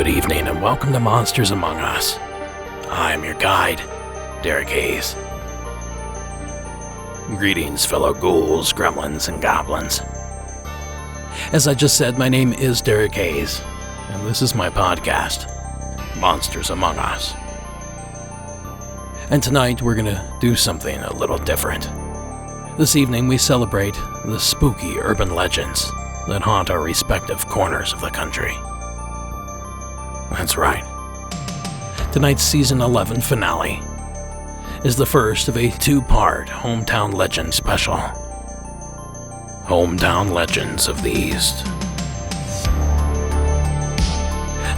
Good evening and welcome to Monsters Among Us. I'm your guide, Derek Hayes. Greetings, fellow ghouls, gremlins, and goblins. As I just said, my name is Derek Hayes, and this is my podcast, Monsters Among Us. And tonight we're gonna do something a little different. This evening we celebrate the spooky urban legends that haunt our respective corners of the country. That's right. Tonight's Season 11 finale is the first of a two-part Hometown Legend special. Hometown Legends of the East.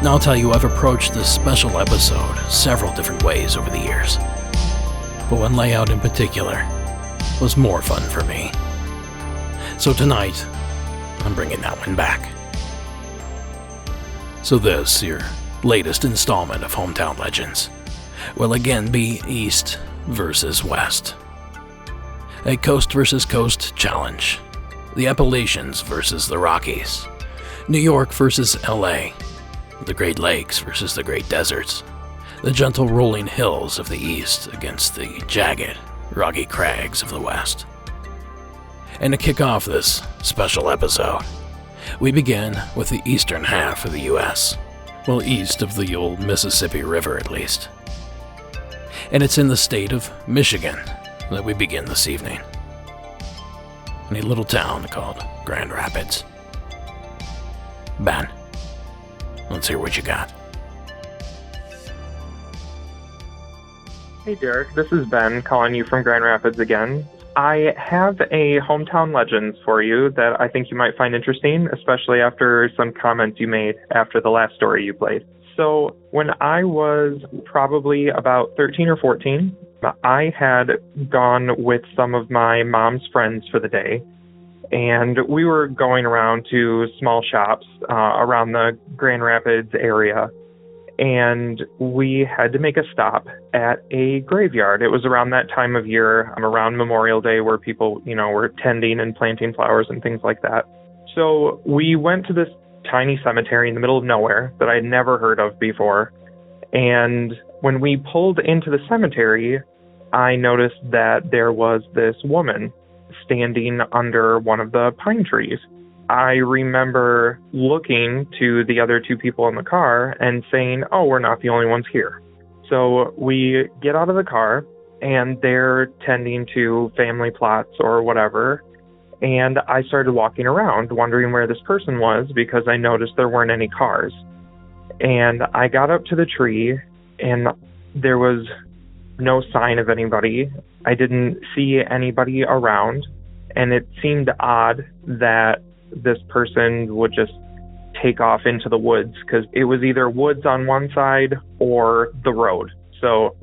Now I'll tell you, I've approached this special episode several different ways over the years, but one layout in particular was more fun for me. So tonight, I'm bringing that one back. So this, your latest installment of Hometown Legends, will again be East versus West. A coast versus coast challenge. The Appalachians versus the Rockies. New York versus LA. The Great Lakes versus the Great Deserts. The gentle rolling hills of the East against the jagged, rocky crags of the West. And to kick off this special episode, we begin with the eastern half of the U.S., well, east of the old Mississippi River at least. And it's in the state of Michigan that we begin this evening, in a little town called Grand Rapids. Ben, let's hear what you got. Hey Derek, this is Ben calling you from Grand Rapids again. I have a hometown legends for you that I think you might find interesting, especially after some comments you made after the last story you played. So when I was probably about 13 or 14, I had gone with some of my mom's friends for the day, and we were going around to small shops around the Grand Rapids area. And we had to make a stop at a graveyard. It was around that time of year, around Memorial Day, where people, were tending and planting flowers and things like that. So we went to this tiny cemetery in the middle of nowhere that I'd never heard of before. And when we pulled into the cemetery, I noticed that there was this woman standing under one of the pine trees. I remember looking to the other two people in the car and saying, oh, we're not the only ones here. So we get out of the car, and they're tending to family plots or whatever. And I started walking around, wondering where this person was, because I noticed there weren't any cars. And I got up to the tree, and there was no sign of anybody. I didn't see anybody around, and it seemed odd that this person would just take off into the woods, because it was either woods on one side or the road. So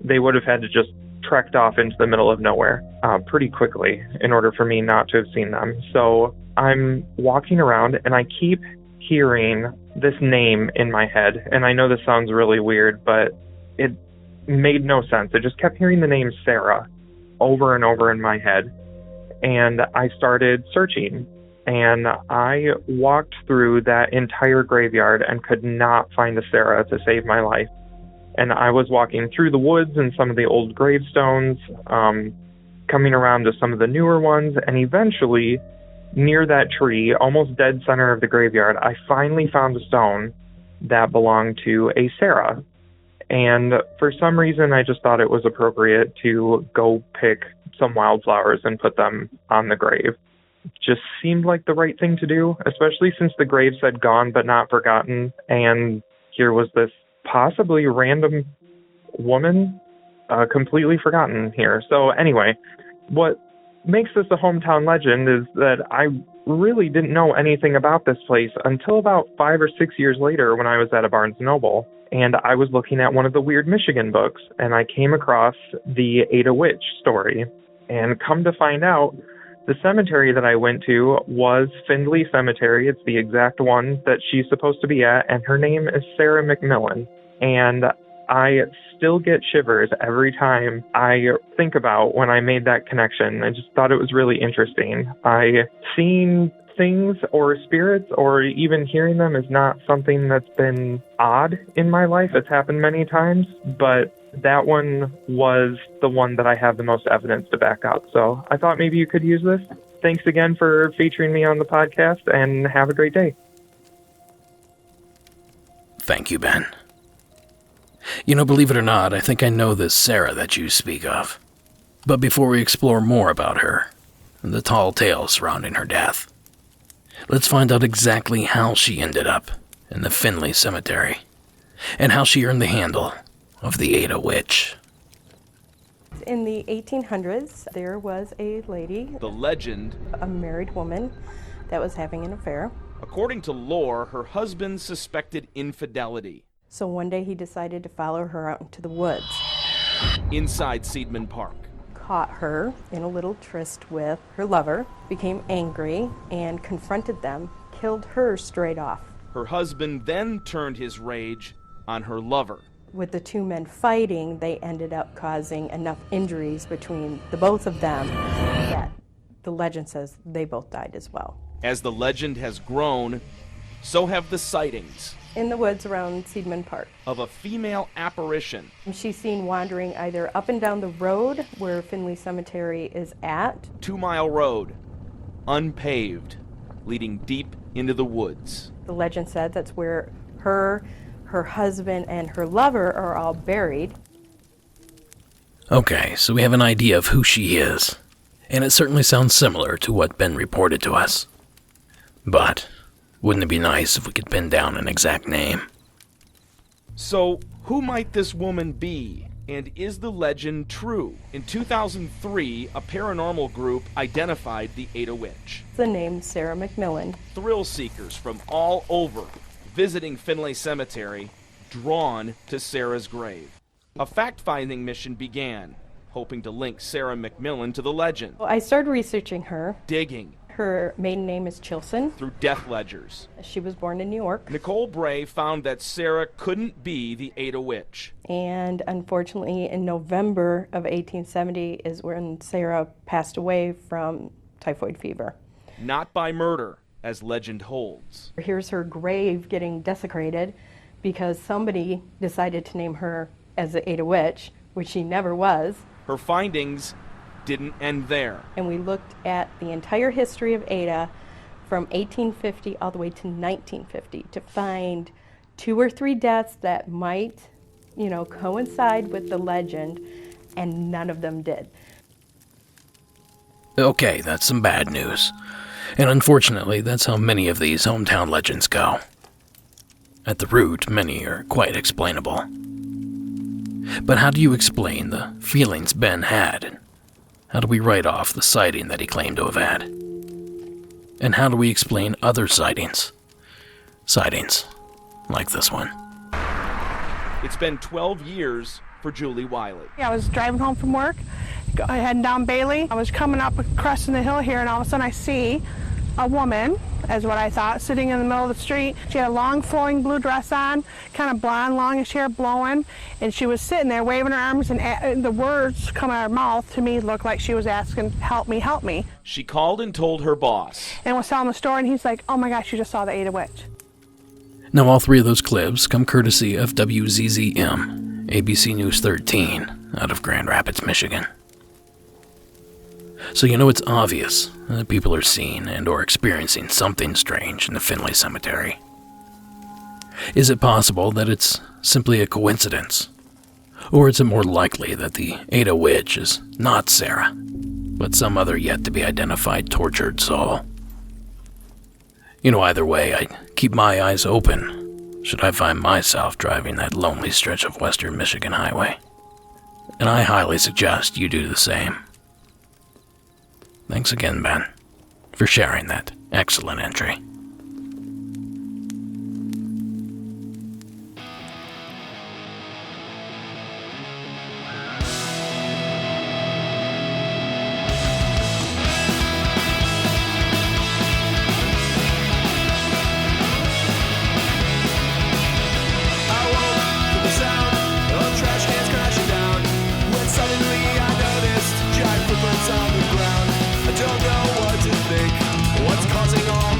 they would have had to just trekked off into the middle of nowhere pretty quickly in order for me not to have seen them. So I'm walking around and I keep hearing this name in my head. And I know this sounds really weird, but it made no sense. I just kept hearing the name Sarah over and over in my head. And I started searching. And I walked through that entire graveyard and could not find a Sarah to save my life. And I was walking through the woods and some of the old gravestones, coming around to some of the newer ones, and eventually, near that tree, almost dead center of the graveyard, I finally found a stone that belonged to a Sarah. And for some reason, I just thought it was appropriate to go pick some wildflowers and put them on the grave. Just seemed like the right thing to do, especially since the grave said gone but not forgotten, and here was this possibly random woman completely forgotten here. So anyway, what makes this a hometown legend is that I really didn't know anything about this place until about 5 or 6 years later when I was at a Barnes & Noble, and I was looking at one of the Weird Michigan books, and I came across the Ada Witch story, and come to find out, the cemetery that I went to was Findlay Cemetery. It's the exact one that she's supposed to be at, and her name is Sarah McMillan. And I still get shivers every time I think about when I made that connection. I just thought it was really interesting. I seen things or spirits or even hearing them is not something that's been odd in my life. It's happened many times, but that one was the one that I have the most evidence to back up. So I thought maybe you could use this. Thanks again for featuring me on the podcast, and have a great day. Thank you, Ben. You know, believe it or not, I think I know this Sarah that you speak of. But before we explore more about her, and the tall tale surrounding her death, let's find out exactly how she ended up in the Finley Cemetery, and how she earned the handle of the Ada Witch. In the 1800s, there was a lady, The legend, a married woman, that was having an affair. according to lore, her husband suspected infidelity. So one day he decided to follow her out into the woods, Inside Seidman Park, caught her in a little tryst with her lover, became angry, and confronted them, killed her straight off. her husband then turned his rage on her lover. With the two men fighting, they ended up causing enough injuries between the both of them that the legend says they both died as well. As the legend has grown, so have the sightings In the woods around Seidman Park. of a female apparition. She's seen wandering either up and down the road where Finley Cemetery is at. 2 Mile Road, unpaved, leading deep into the woods. The legend said that's where her husband, and her lover are all buried. Okay, so we have an idea of who she is, and it certainly sounds similar to what Ben reported to us. But wouldn't it be nice if we could pin down an exact name? So, who might this woman be? And is the legend true? In 2003, a paranormal group identified the Ada Witch. The name Sarah McMillan. Thrill seekers from all over visiting Finley Cemetery, drawn to Sarah's grave. A fact-finding mission began, hoping to link Sarah McMillan to the legend. Well, I started researching her. Digging Her maiden name is Chilson. through death ledgers. She was born in New York. Nicole Bray found that Sarah couldn't be the Ada Witch. And unfortunately, in November of 1870 is when Sarah passed away from typhoid fever. Not by murder, as legend holds. Here's her grave getting desecrated because somebody decided to name her as the Ada Witch, which she never was. Her findings didn't end there. And we looked at the entire history of Ada from 1850 all the way to 1950 to find 2 or 3 deaths that might, coincide with the legend, and none of them did. Okay, that's some bad news. And unfortunately, that's how many of these hometown legends go. At the root, many are quite explainable. But how do you explain the feelings Ben had? How do we write off the sighting that he claimed to have had? And how do we explain other sightings? Sightings like this one. It's been 12 years for Julie Wiley. I was driving home from work, heading down Bailey. I was coming up, crossing the hill here, and all of a sudden I see a woman, as what I thought, sitting in the middle of the street. She had a long flowing blue dress on, kind of blonde, longish hair blowing, and she was sitting there waving her arms, and the words coming out of her mouth to me looked like she was asking, help me, help me. She called and told her boss. And was telling the story, and he's like, oh my gosh, you just saw the Ada Witch. Now all 3 of those clips come courtesy of WZZM, ABC News 13, out of Grand Rapids, Michigan. So it's obvious that people are seeing and or experiencing something strange in the Finley Cemetery. Is it possible that it's simply a coincidence? Or is it more likely that the Ada Witch is not Sarah, but some other yet-to-be-identified tortured soul? Either way, I keep my eyes open should I find myself driving that lonely stretch of western Michigan highway. And I highly suggest you do the same. Thanks again, Ben, for sharing that excellent entry. On the ground, I don't know what to think. What's causing all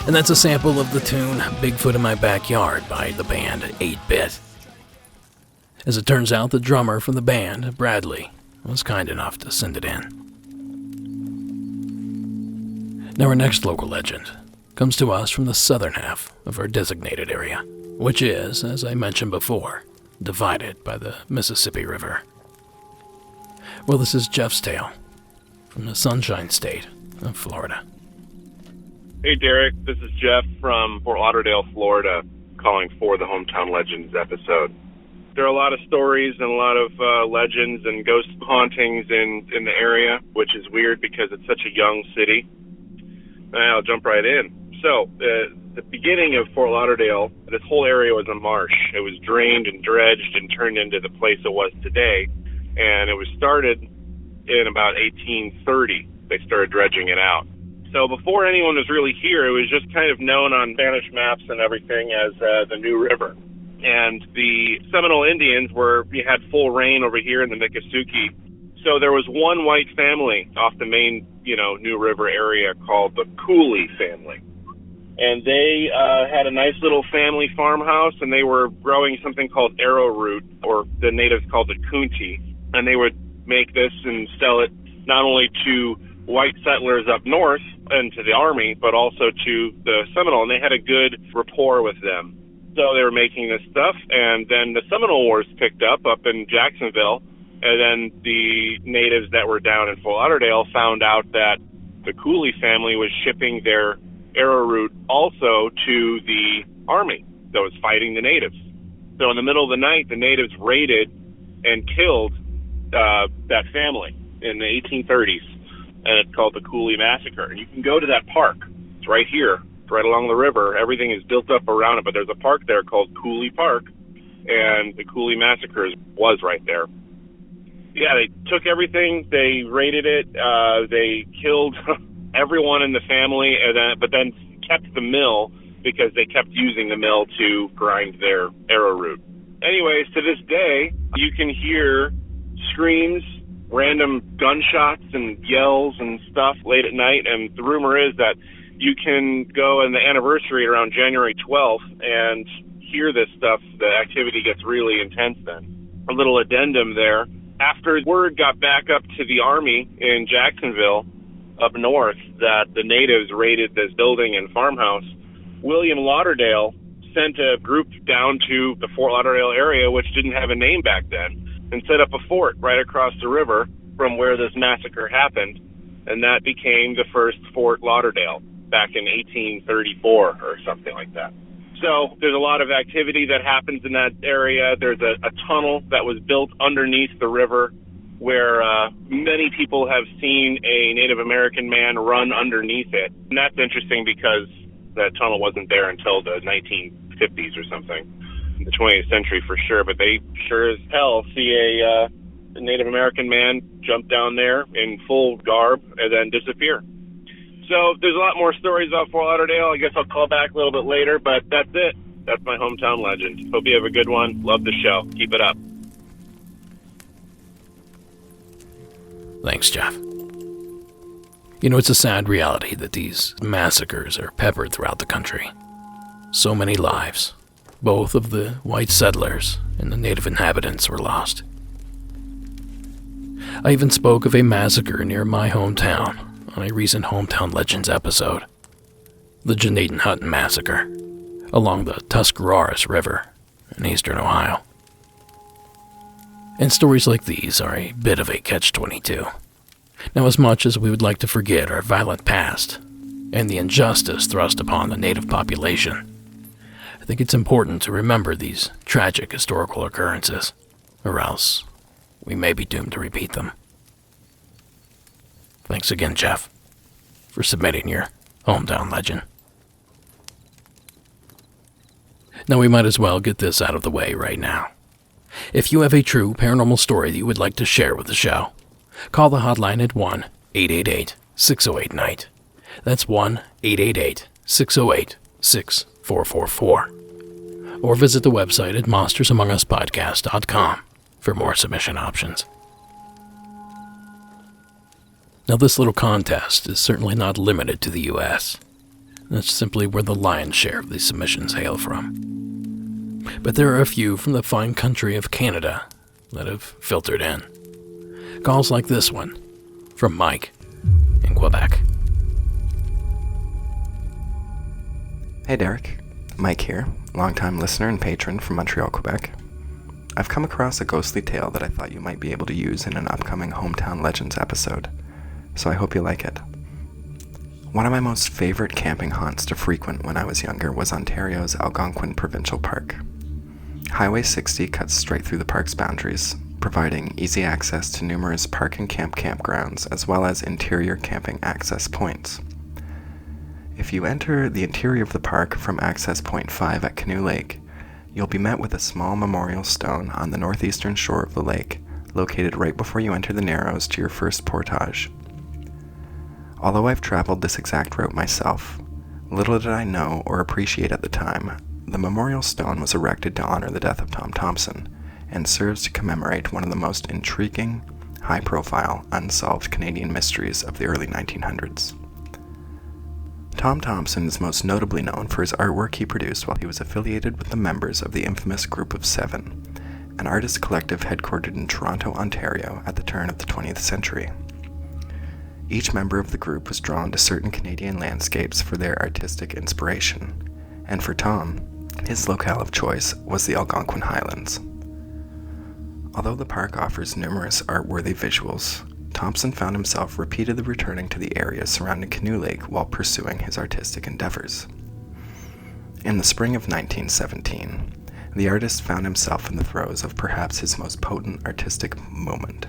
And that's a sample of the tune Bigfoot in My Backyard by the band 8-Bit. As it turns out, the drummer from the band, Bradley, was kind enough to send it in. Now our next local legend comes to us from the southern half of our designated area, which is, as I mentioned before, divided by the Mississippi River. Well, this is Jeff's tale from the Sunshine State of Florida. Hey Derek, this is Jeff from Fort Lauderdale, Florida, calling for the Hometown Legends episode. There are a lot of stories and a lot of legends and ghost hauntings in the area, which is weird because it's such a young city. And I'll jump right in. So, the beginning of Fort Lauderdale, this whole area was a marsh. It was drained and dredged and turned into the place it was today. And it was started in about 1830. They started dredging it out. So before anyone was really here, it was just kind of known on Spanish maps and everything as the New River. And the Seminole Indians had full reign over here in the Miccosukee. So there was one white family off the main, New River area called the Cooley family. And they had a nice little family farmhouse, and they were growing something called arrowroot, or the natives called it kunti. And they would make this and sell it not only to white settlers up north and to the army, but also to the Seminole, and they had a good rapport with them. So they were making this stuff, and then the Seminole Wars picked up in Jacksonville, and then the natives that were down in Fort Lauderdale found out that the Cooley family was shipping their arrowroot also to the army that was fighting the natives. So in the middle of the night, the natives raided and killed that family in the 1830s. And it's called the Cooley Massacre. And you can go to that park. It's right here. It's right along the river. Everything is built up around it, but there's a park there called Cooley Park, and the Cooley Massacre was right there. Yeah, they took everything. They raided it. They killed everyone in the family, but then kept the mill because they kept using the mill to grind their arrowroot. Anyways, to this day, you can hear screams, random gunshots and yells and stuff late at night, and the rumor is that you can go on the anniversary around January 12th and hear this stuff. The activity gets really intense then. A little addendum there. After word got back up to the army in Jacksonville up north that the natives raided this building and farmhouse, William Lauderdale sent a group down to the Fort Lauderdale area, which didn't have a name back then, and set up a fort right across the river from where this massacre happened, and that became the first Fort Lauderdale back in 1834 or something like that. So there's a lot of activity that happens in that area. There's a tunnel that was built underneath the river where many people have seen a Native American man run underneath it. And that's interesting because that tunnel wasn't there until the 1950s or something. The 20th century for sure, but they sure as hell see a Native American man jump down there in full garb and then disappear. So there's a lot more stories about Fort Lauderdale. I guess I'll call back a little bit later, but that's it. That's my hometown legend. Hope you have a good one. Love the show. Keep it up. Thanks, Jeff. It's a sad reality that these massacres are peppered throughout the country. So many lives, both of the white settlers and the native inhabitants, were lost. I even spoke of a massacre near my hometown on a recent Hometown Legends episode, the Jeanette Hutton Massacre, along the Tuscarawas River in eastern Ohio. And stories like these are a bit of a catch-22. Now, as much as we would like to forget our violent past and the injustice thrust upon the native population, I think it's important to remember these tragic historical occurrences, or else we may be doomed to repeat them. Thanks again, Jeff, for submitting your hometown legend. Now we might as well get this out of the way right now. If you have a true paranormal story that you would like to share with the show, call the hotline at 1-888-608-NIGHT. That's 1-888-608-6444. Or visit the website at monstersamonguspodcast.com for more submission options. Now, this little contest is certainly not limited to the U.S. That's simply where the lion's share of these submissions hail from. But there are a few from the fine country of Canada that have filtered in. Calls like this one from Mike in Quebec. Hey Derek, Mike here, longtime listener and patron from Montreal, Quebec. I've come across a ghostly tale that I thought you might be able to use in an upcoming Hometown Legends episode, so I hope you like it. One of my most favorite camping haunts to frequent when I was younger was Ontario's Algonquin Provincial Park. Highway 60 cuts straight through the park's boundaries, providing easy access to numerous park and campgrounds as well as interior camping access points. If you enter the interior of the park from Access Point 5 at Canoe Lake, you'll be met with a small memorial stone on the northeastern shore of the lake, located right before you enter the Narrows to your first portage. Although I've traveled this exact route myself, little did I know or appreciate at the time, the memorial stone was erected to honor the death of Tom Thompson, and serves to commemorate one of the most intriguing, high-profile, unsolved Canadian mysteries of the early 1900s. Tom Thompson is most notably known for his artwork he produced while he was affiliated with the members of the infamous Group of Seven, an artist collective headquartered in Toronto, Ontario at the turn of the 20th century. Each member of the group was drawn to certain Canadian landscapes for their artistic inspiration, and for Tom, his locale of choice was the Algonquin Highlands. Although the park offers numerous art-worthy visuals, Thompson found himself repeatedly returning to the area surrounding Canoe Lake while pursuing his artistic endeavors. In the spring of 1917, the artist found himself in the throes of perhaps his most potent artistic moment.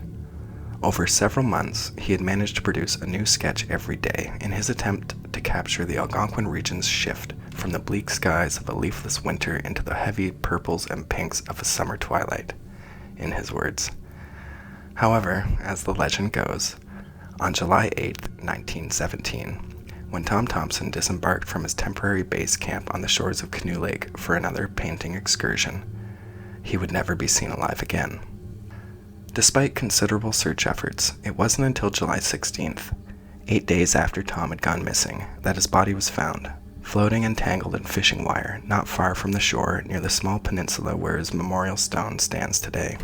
Over several months, he had managed to produce a new sketch every day in his attempt to capture the Algonquin region's shift from the bleak skies of a leafless winter into the heavy purples and pinks of a summer twilight, in his words. However, as the legend goes, on July 8, 1917, when Tom Thompson disembarked from his temporary base camp on the shores of Canoe Lake for another painting excursion, he would never be seen alive again. Despite considerable search efforts, it wasn't until July 16th, 8 days after Tom had gone missing, that his body was found, floating and tangled in fishing wire not far from the shore near the small peninsula where his memorial stone stands today.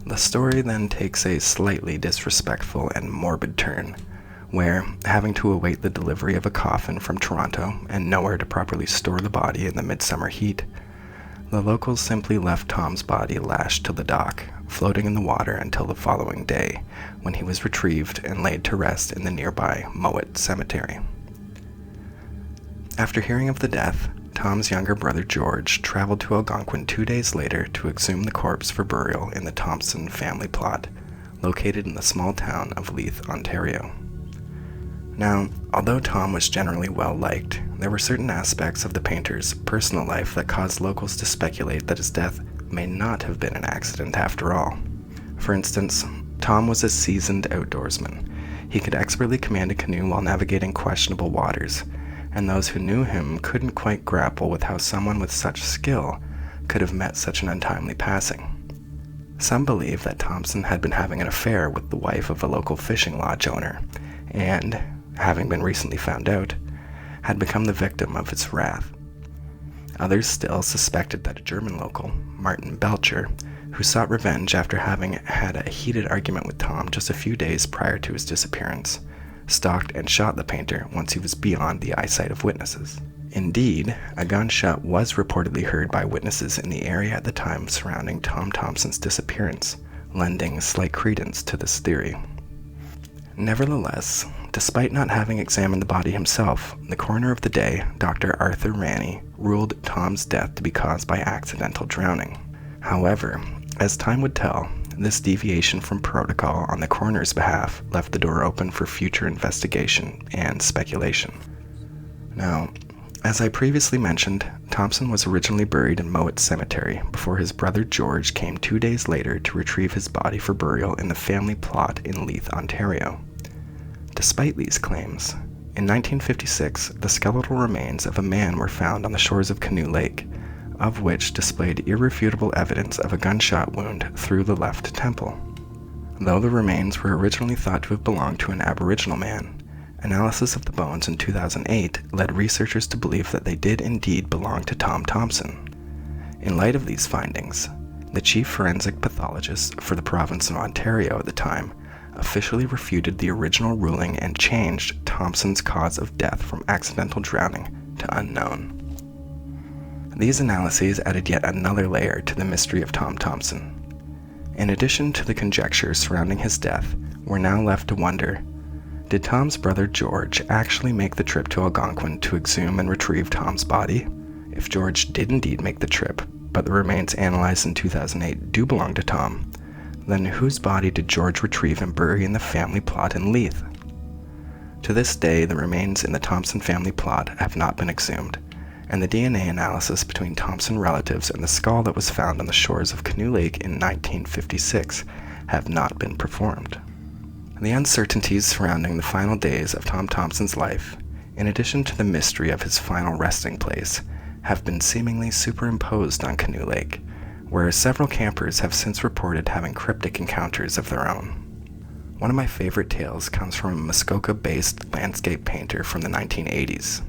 The story then takes a slightly disrespectful and morbid turn, where, having to await the delivery of a coffin from Toronto and nowhere to properly store the body in the midsummer heat, the locals simply left Tom's body lashed to the dock, floating in the water until the following day, when he was retrieved and laid to rest in the nearby Mowat Cemetery. After hearing of the death, Tom's younger brother George traveled to Algonquin 2 days later to exhume the corpse for burial in the Thompson family plot, located in the small town of Leith, Ontario. Now, although Tom was generally well-liked, there were certain aspects of the painter's personal life that caused locals to speculate that his death may not have been an accident after all. For instance, Tom was a seasoned outdoorsman. He could expertly command a canoe while navigating questionable waters, and those who knew him couldn't quite grapple with how someone with such skill could have met such an untimely passing. Some believe that Thompson had been having an affair with the wife of a local fishing lodge owner, and, having been recently found out, had become the victim of its wrath. Others still suspected that a German local, Martin Belcher, who sought revenge after having had a heated argument with Tom just a few days prior to his disappearance, stalked and shot the painter once he was beyond the eyesight of witnesses. Indeed, a gunshot was reportedly heard by witnesses in the area at the time surrounding Tom Thompson's disappearance, lending slight credence to this theory. Nevertheless, despite not having examined the body himself, the coroner of the day, Dr. Arthur Ranney, ruled Tom's death to be caused by accidental drowning. However, as time would tell, this deviation from protocol on the coroner's behalf left the door open for future investigation and speculation. Now, as I previously mentioned, Thompson was originally buried in Mowat Cemetery before his brother George came 2 days later to retrieve his body for burial in the family plot in Leith, Ontario. Despite these claims, in 1956, the skeletal remains of a man were found on the shores of Canoe Lake, of which displayed irrefutable evidence of a gunshot wound through the left temple. Though the remains were originally thought to have belonged to an Aboriginal man, Analysis of the bones in 2008 led researchers to believe that they did indeed belong to Tom Thompson. In light of these findings, the chief forensic pathologist for the province of Ontario at the time officially refuted the original ruling and changed Thompson's cause of death from accidental drowning to unknown. These analyses added yet another layer to the mystery of Tom Thompson. In addition to the conjectures surrounding his death, we're now left to wonder, did Tom's brother George actually make the trip to Algonquin to exhume and retrieve Tom's body? If George did indeed make the trip, but the remains analyzed in 2008 do belong to Tom, then whose body did George retrieve and bury in the family plot in Leith? To this day, the remains in the Thompson family plot have not been exhumed, and the DNA analysis between Thompson relatives and the skull that was found on the shores of Canoe Lake in 1956 have not been performed. The uncertainties surrounding the final days of Tom Thompson's life, in addition to the mystery of his final resting place, have been seemingly superimposed on Canoe Lake, where several campers have since reported having cryptic encounters of their own. One of my favorite tales comes from a Muskoka-based landscape painter from the 1980s.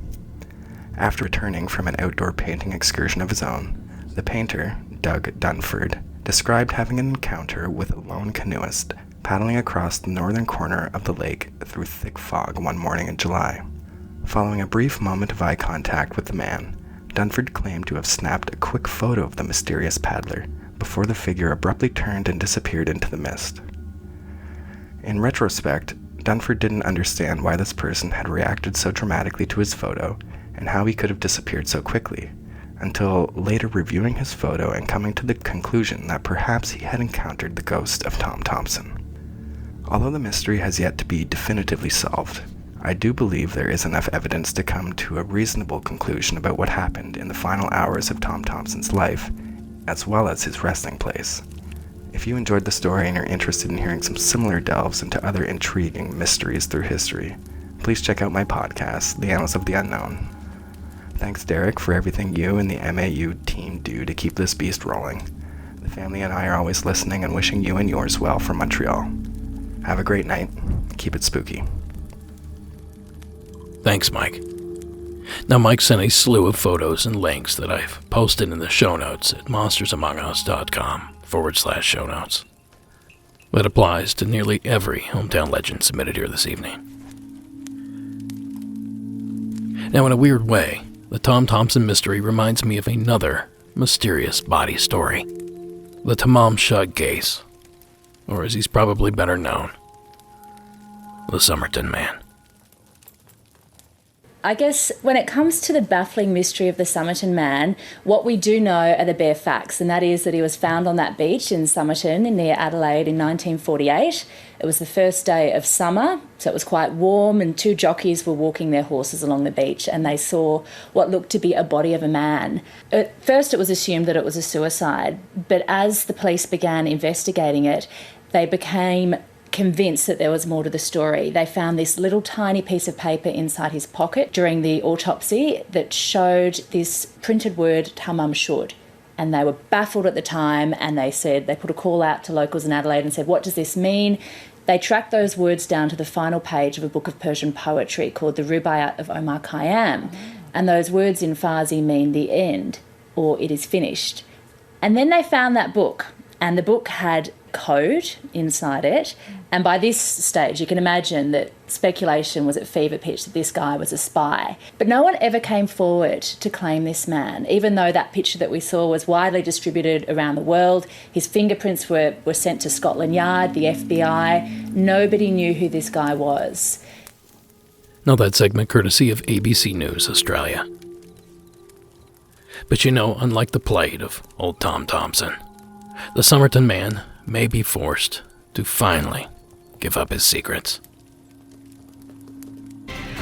After returning from an outdoor painting excursion of his own, the painter, Doug Dunford, described having an encounter with a lone canoeist paddling across the northern corner of the lake through thick fog one morning in July. Following a brief moment of eye contact with the man, Dunford claimed to have snapped a quick photo of the mysterious paddler before the figure abruptly turned and disappeared into the mist. In retrospect, Dunford didn't understand why this person had reacted so dramatically to his photo and how he could have disappeared so quickly, until later reviewing his photo and coming to the conclusion that perhaps he had encountered the ghost of Tom Thompson. Although the mystery has yet to be definitively solved, I do believe there is enough evidence to come to a reasonable conclusion about what happened in the final hours of Tom Thompson's life, as well as his resting place. If you enjoyed the story and are interested in hearing some similar delves into other intriguing mysteries through history, please check out my podcast, The Annals of the Unknown. Thanks, Derek, for everything you and the MAU team do to keep this beast rolling. The family and I are always listening and wishing you and yours well from Montreal. Have a great night. Keep it spooky. Thanks, Mike. Now, Mike sent a slew of photos and links that I've posted in the show notes at monstersamongus.com/show notes. That applies to nearly every hometown legend submitted here this evening. Now, in a weird way, the Tom Thompson mystery reminds me of another mysterious body story. The Tamam Shug case, or as he's probably better known, the Somerton Man. I guess when it comes to the baffling mystery of the Somerton Man, what we do know are the bare facts, and that is that he was found on that beach in Somerton near Adelaide in 1948. It was the first day of summer, so it was quite warm, and two jockeys were walking their horses along the beach, and they saw what looked to be a body of a man. At first it was assumed that it was a suicide, but as the police began investigating it, they became convinced that there was more to the story. They found this little tiny piece of paper inside his pocket during the autopsy that showed this printed word Tamam Shud, and they were baffled at the time, and they put a call out to locals in Adelaide and said, what does this mean? They tracked those words down to the final page of a book of Persian poetry called the Rubaiyat of Omar Khayyam, and those words in Farsi mean the end, or it is finished. And then they found that book, and the book had code inside it, and by this stage you can imagine that speculation was at fever pitch that this guy was a spy. But no one ever came forward to claim this man, even though that picture that we saw was widely distributed around the world. His fingerprints were sent to Scotland Yard, the FBI. Nobody knew who this guy was. Now that segment courtesy of ABC News Australia. But unlike the plight of old Tom Thompson, the Somerton Man may be forced to finally give up his secrets.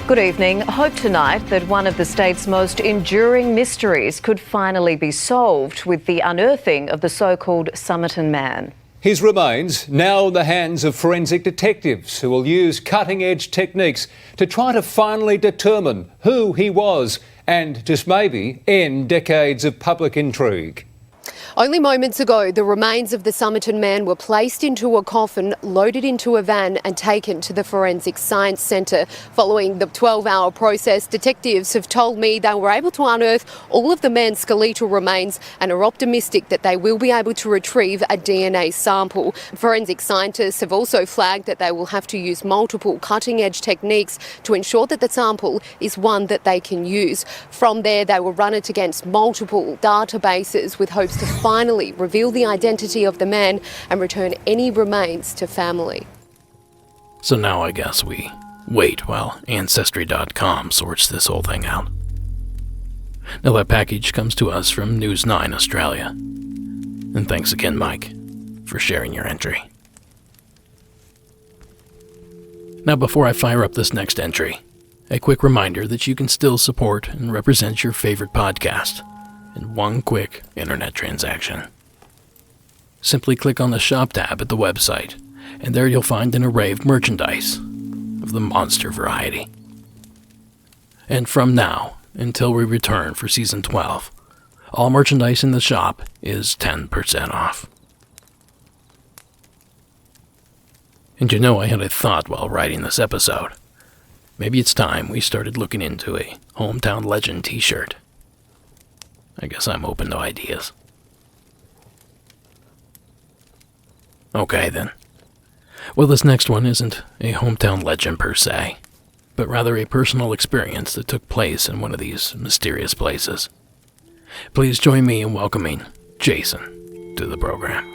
Good evening. Hope tonight that one of the state's most enduring mysteries could finally be solved with the unearthing of the so-called Somerton Man. His remains now in the hands of forensic detectives who will use cutting-edge techniques to try to finally determine who he was and just maybe end decades of public intrigue. Only moments ago, the remains of the Somerton man were placed into a coffin, loaded into a van and taken to the Forensic Science Centre. Following the 12-hour process, detectives have told me they were able to unearth all of the man's skeletal remains and are optimistic that they will be able to retrieve a DNA sample. Forensic scientists have also flagged that they will have to use multiple cutting-edge techniques to ensure that the sample is one that they can use. From there, they will run it against multiple databases with hopes to finally reveal the identity of the man and return any remains to family. So now I guess we wait while Ancestry.com sorts this whole thing out. Now that package comes to us from News 9 Australia. And thanks again, Mike, for sharing your entry. Now before I fire up this next entry, a quick reminder that you can still support and represent your favorite podcast in one quick internet transaction. Simply click on the Shop tab at the website, and there you'll find an array of merchandise of the monster variety. And from now until we return for Season 12, all merchandise in the shop is 10% off. And you know, I had a thought while writing this episode. Maybe it's time we started looking into a Hometown Legend t-shirt. I guess I'm open to ideas. Okay then. Well, this next one isn't a hometown legend per se, but rather a personal experience that took place in one of these mysterious places. Please join me in welcoming Jason to the program.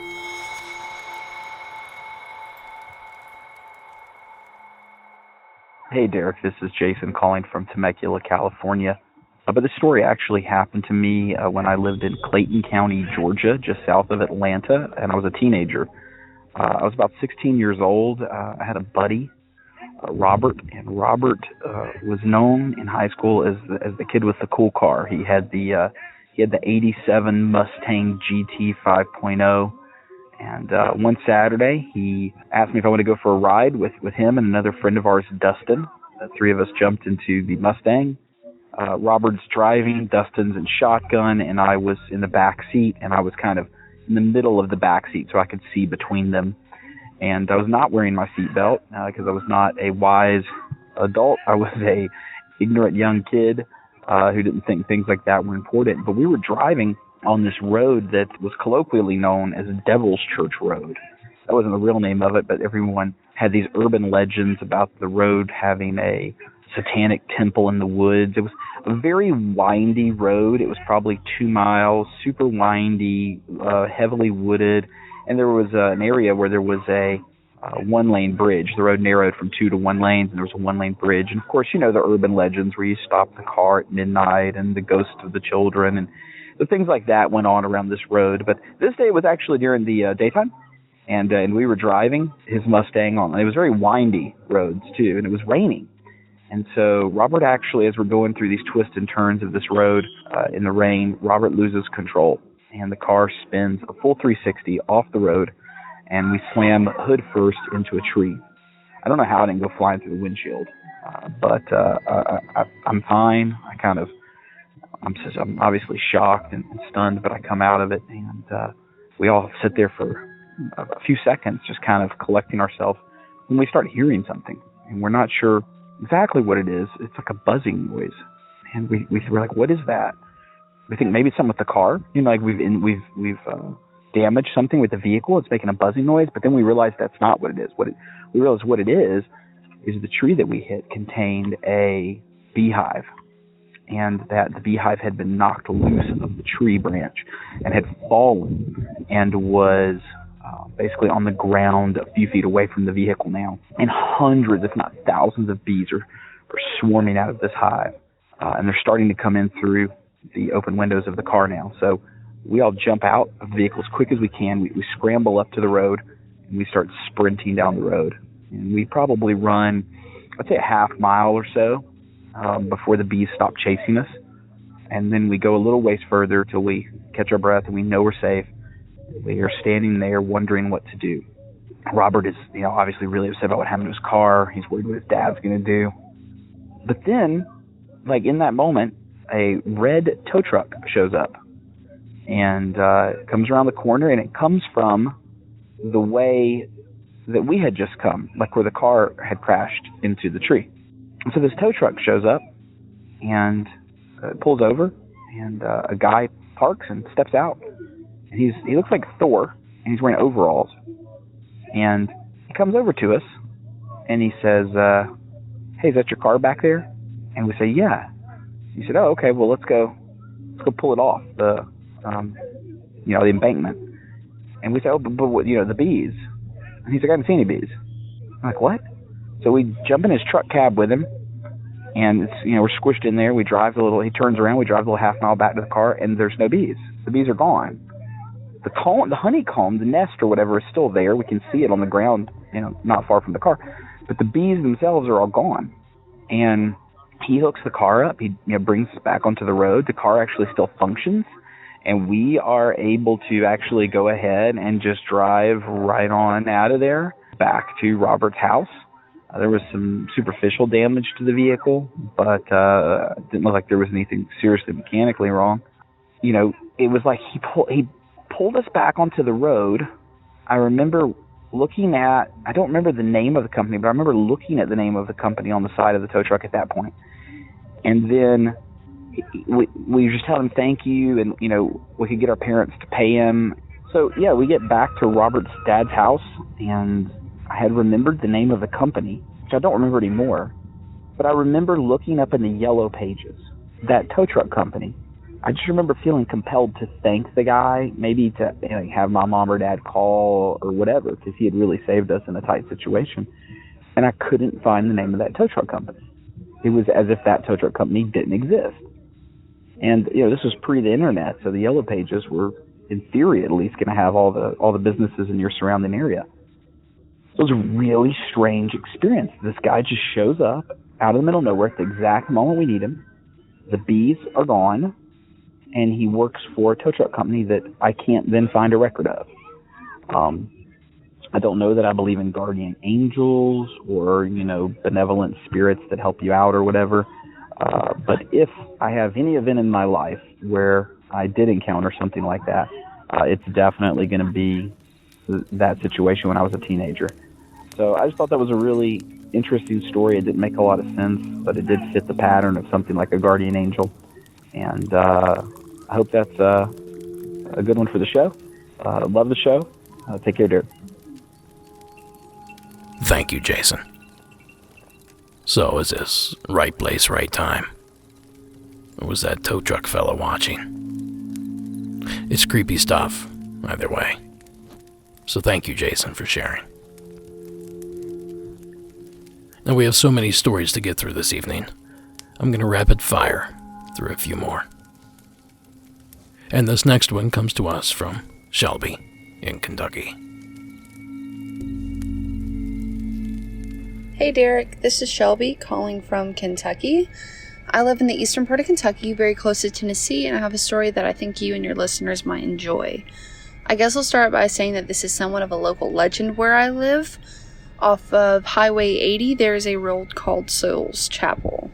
Hey Derek, this is Jason calling from Temecula, California. But this story actually happened to me when I lived in Clayton County, Georgia, just south of Atlanta, and I was a teenager. I was about 16 years old. I had a buddy, Robert, and Robert was known in high school as the kid with the cool car. He had the 87 Mustang GT 5.0, and one Saturday he asked me if I wanted to go for a ride with him and another friend of ours, Dustin. The three of us jumped into the Mustang. Robert's driving, Dustin's in shotgun, and I was in the back seat, and I was kind of in the middle of the back seat so I could see between them. And I was not wearing my seatbelt because I was not a wise adult. I was a ignorant young kid who didn't think things like that were important. But we were driving on this road that was colloquially known as Devil's Church Road. That wasn't the real name of it, but everyone had these urban legends about the road having a satanic temple in the woods. It was a very windy road. It was probably 2 miles, super windy, heavily wooded, and there was an area where there was a one-lane bridge. The road narrowed from 2 to 1 lanes, and there was a one-lane bridge. And of course, you know the urban legends where you stop the car at midnight and the ghosts of the children and the things like that went on around this road. But this day was actually during the daytime, and we were driving his Mustang on. It was very windy roads too, and it was raining. And so Robert actually, as we're going through these twists and turns of this road in the rain, Robert loses control, and the car spins a full 360 off the road, and we slam hood first into a tree. I don't know how I didn't go flying through the windshield, but I'm fine. I'm obviously shocked and stunned, but I come out of it, and we all sit there for a few seconds just kind of collecting ourselves, and we start hearing something, and we're not sure exactly what it is. It's like a buzzing noise, and we're like, what is that? We think maybe it's something with the car, like we've damaged something with the vehicle. It's making a buzzing noise, but then we realize that's not what it is. We realize what it is the tree that we hit contained a beehive, and that the beehive had been knocked loose of the tree branch and had fallen and was basically on the ground a few feet away from the vehicle now. And hundreds, if not thousands, of bees are swarming out of this hive. And they're starting to come in through the open windows of the car now. So we all jump out of the vehicle as quick as we can. We scramble up to the road, and we start sprinting down the road. And we probably run, I'd say, a half mile or so before the bees stop chasing us. And then we go a little ways further till we catch our breath and we know we're safe. We are standing there wondering what to do. Robert is, obviously really upset about what happened to his car. He's worried what his dad's going to do. But then, in that moment, a red tow truck shows up. and it comes around the corner, and it comes from the way that we had just come, like where the car had crashed into the tree. And so this tow truck shows up and pulls over, and a guy parks and steps out. And he looks like Thor, and he's wearing overalls. And he comes over to us, and he says, "Hey, is that your car back there?" And we say, "Yeah." He said, "Oh, okay. Well, let's go pull it off the embankment." And we say, "Oh, but the bees." And he's like, "I haven't seen any bees." I'm like, "What?" So we jump in his truck cab with him, and it's, we're squished in there. We drive he turns around, we drive a little half-mile back to the car, and there's no bees. The bees are gone. The honeycomb, the nest or whatever, is still there. We can see it on the ground, not far from the car. But the bees themselves are all gone. And he hooks the car up. He brings us back onto the road. The car actually still functions. And we are able to actually go ahead and just drive right on out of there back to Robert's house. There was some superficial damage to the vehicle, but it didn't look like there was anything seriously mechanically wrong. It was like he pulled us back onto the road. I remember looking at, I don't remember the name of the company, but I remember looking at the name of the company on the side of the tow truck at that point. And then we just tell him thank you, and we could get our parents to pay him. So yeah, we get back to Robert's dad's house, and I had remembered the name of the company, which I don't remember anymore, but I remember looking up in the yellow pages, that tow truck company. I just remember feeling compelled to thank the guy, maybe to have my mom or dad call or whatever, because he had really saved us in a tight situation. And I couldn't find the name of that tow truck company. It was as if that tow truck company didn't exist. And this was pre the internet, so the yellow pages were, in theory at least, going to have all the businesses in your surrounding area. So it was a really strange experience. This guy just shows up out of the middle of nowhere at the exact moment we need him. The bees are gone, and he works for a tow truck company that I can't then find a record of. I don't know that I believe in guardian angels or, benevolent spirits that help you out or whatever. But if I have any event in my life where I did encounter something like that, it's definitely going to be that situation when I was a teenager. So I just thought that was a really interesting story. It didn't make a lot of sense, but it did fit the pattern of something like a guardian angel. And I hope that's a good one for the show. Love the show. Take care, Derek. Thank you, Jason. So is this right place, right time? Or was that tow truck fella watching? It's creepy stuff, either way. So thank you, Jason, for sharing. Now we have so many stories to get through this evening. I'm going to rapid fire through a few more. And this next one comes to us from Shelby in Kentucky. Hey Derek, this is Shelby calling from Kentucky. I live in the eastern part of Kentucky, very close to Tennessee, and I have a story that I think you and your listeners might enjoy. I guess I'll start by saying that this is somewhat of a local legend where I live. Off of Highway 80, there is a road called Souls Chapel.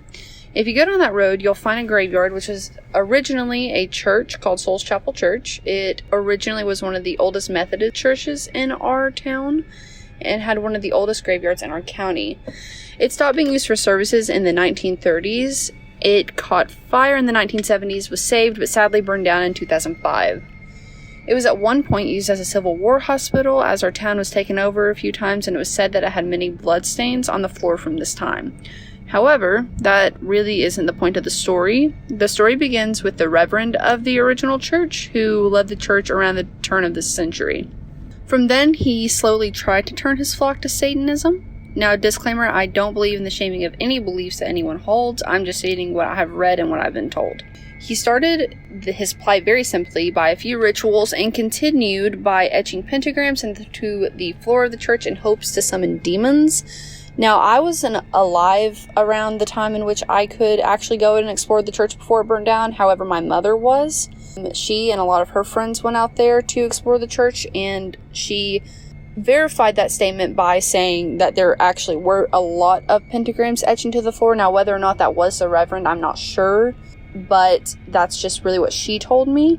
If you go down that road, you'll find a graveyard, which was originally a church called Souls Chapel Church. It originally was one of the oldest Methodist churches in our town and had one of the oldest graveyards in our county. It stopped being used for services in the 1930s. It caught fire in the 1970s, was saved, but sadly burned down in 2005. It was at one point used as a Civil War hospital, as our town was taken over a few times, and it was said that it had many bloodstains on the floor from this time. However, that really isn't the point of the story. The story begins with the reverend of the original church, who led the church around the turn of this century. From then, he slowly tried to turn his flock to Satanism. Now, disclaimer, I don't believe in the shaming of any beliefs that anyone holds. I'm just stating what I have read and what I've been told. He started his plight very simply by a few rituals and continued by etching pentagrams into the floor of the church in hopes to summon demons. Now, I wasn't alive around the time in which I could actually go in and explore the church before it burned down. However, my mother was. She and a lot of her friends went out there to explore the church, and she verified that statement by saying that there actually were a lot of pentagrams etched into the floor. Now, whether or not that was the reverend, I'm not sure, but that's just really what she told me.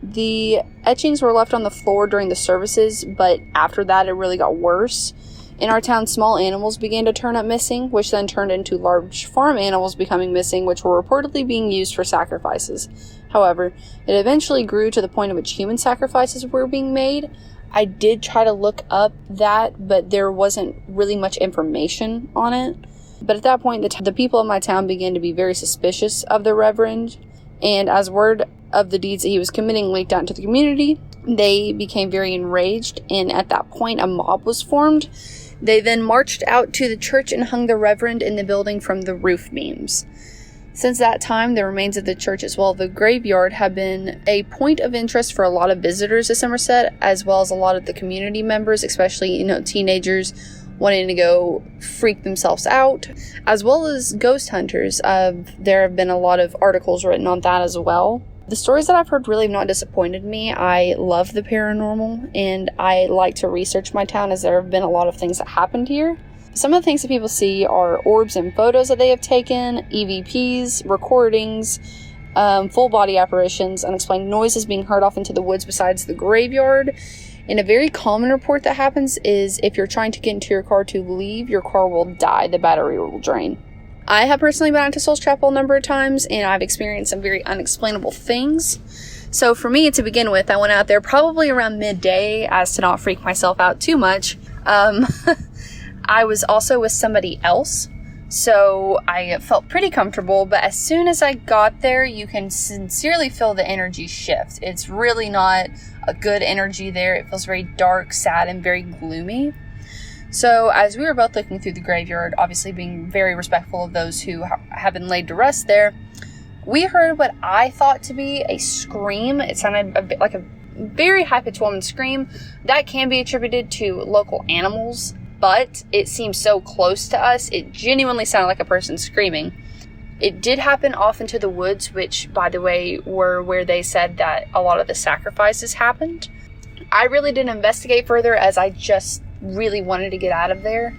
The etchings were left on the floor during the services, but after that it really got worse. In our town, small animals began to turn up missing, which then turned into large farm animals becoming missing, which were reportedly being used for sacrifices. However, it eventually grew to the point at which human sacrifices were being made. I did try to look up that, but there wasn't really much information on it. But at that point, the people of my town began to be very suspicious of the Reverend, and as word of the deeds that he was committing leaked out into the community, they became very enraged, and at that point, a mob was formed. They then marched out to the church and hung the Reverend in the building from the roof beams. Since that time, the remains of the church as well as the graveyard have been a point of interest for a lot of visitors to Somerset, as well as a lot of the community members, especially, teenagers wanting to go freak themselves out, as well as ghost hunters. There have been a lot of articles written on that as well. The stories that I've heard really have not disappointed me. I love the paranormal, and I like to research my town, as there have been a lot of things that happened here. Some of the things that people see are orbs and photos that they have taken, EVPs, recordings, full body apparitions, unexplained noises being heard off into the woods besides the graveyard. And a very common report that happens is if you're trying to get into your car to leave, your car will die, the battery will drain. I have personally been out to Souls Chapel a number of times, and I've experienced some very unexplainable things. So for me, to begin with, I went out there probably around midday as to not freak myself out too much. I was also with somebody else, so I felt pretty comfortable, but as soon as I got there, you can sincerely feel the energy shift. It's really not a good energy there. It feels very dark, sad, and very gloomy. So as we were both looking through the graveyard, obviously being very respectful of those who have been laid to rest there, we heard what I thought to be a scream. It sounded a bit like a very high-pitched woman's scream. That can be attributed to local animals, but it seemed so close to us, it genuinely sounded like a person screaming. It did happen off into the woods, which, by the way, were where they said that a lot of the sacrifices happened. I really didn't investigate further, as I just really wanted to get out of there.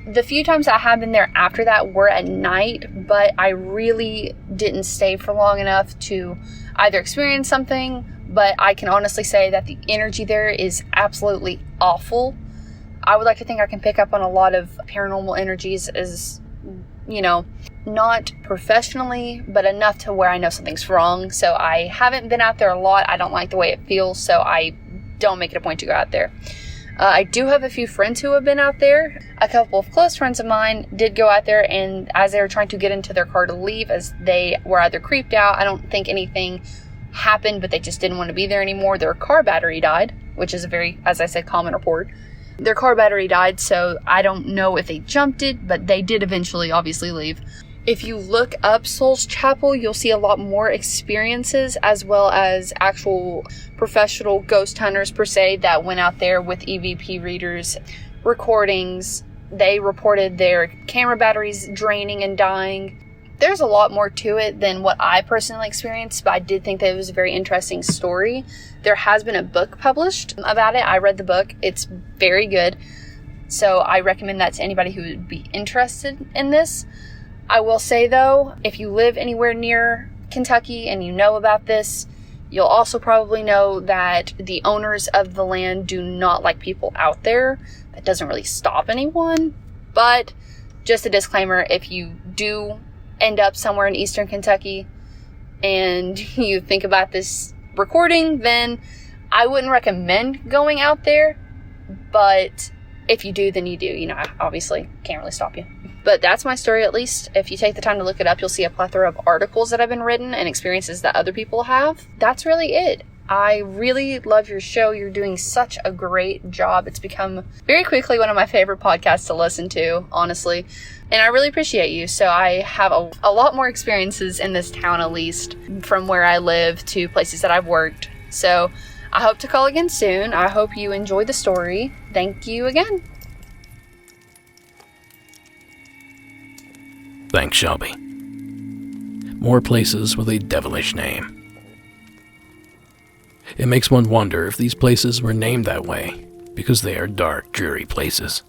The few times I have been there after that were at night, but I really didn't stay for long enough to either experience something, but I can honestly say that the energy there is absolutely awful. I would like to think I can pick up on a lot of paranormal energies as, not professionally, but enough to where I know something's wrong. So I haven't been out there a lot. I don't like the way it feels, so I don't make it a point to go out there. I do have a few friends who have been out there. A couple of close friends of mine did go out there, and as they were trying to get into their car to leave, as they were either creeped out, I don't think anything happened, but they just didn't want to be there anymore. Their car battery died, which is a very, as I said, common report. Their car battery died, so I don't know if they jumped it, but they did eventually obviously leave. If you look up Souls Chapel, you'll see a lot more experiences, as well as actual professional ghost hunters per se that went out there with EVP readers, recordings. They reported their camera batteries draining and dying. There's a lot more to it than what I personally experienced, but I did think that it was a very interesting story. There has been a book published about it. I read the book. It's very good. So I recommend that to anybody who would be interested in this. I will say, though, if you live anywhere near Kentucky and you know about this, you'll also probably know that the owners of the land do not like people out there. That doesn't really stop anyone. But just a disclaimer, if you do end up somewhere in eastern Kentucky and you think about this recording, then I wouldn't recommend going out there. But if you do, then you do. I obviously can't really stop you. But that's my story, at least. If you take the time to look it up, you'll see a plethora of articles that have been written and experiences that other people have. That's really it. I really love your show. You're doing such a great job. It's become very quickly one of my favorite podcasts to listen to, honestly. And I really appreciate you. So I have a lot more experiences in this town, at least, from where I live to places that I've worked. So I hope to call again soon. I hope you enjoy the story. Thank you again. Thanks, Shelby. More places with a devilish name. It makes one wonder if these places were named that way because they are dark, dreary places.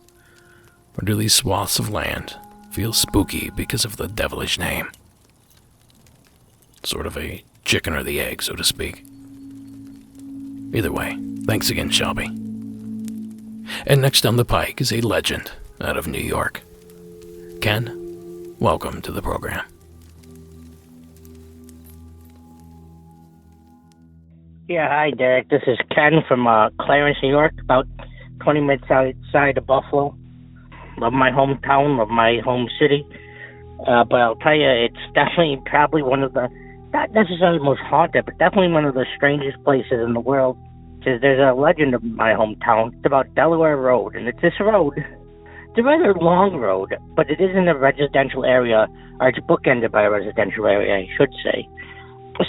Or do these swaths of land feel spooky because of the devilish name? Sort of a chicken or the egg, so to speak. Either way, thanks again, Shelby. And next on the pike is a legend out of New York. Ken, welcome to the program. Yeah, hi, Derek. This is Ken from Clarence, New York, about 20 minutes outside of Buffalo. Love my hometown, love my home city. But I'll tell you, it's definitely probably one of the, not necessarily most haunted, but definitely one of the strangest places in the world. Because there's a legend of my hometown. It's about Delaware Road, and it's this road. It's a rather long road, but it is in a residential area, or it's bookended by a residential area, I should say.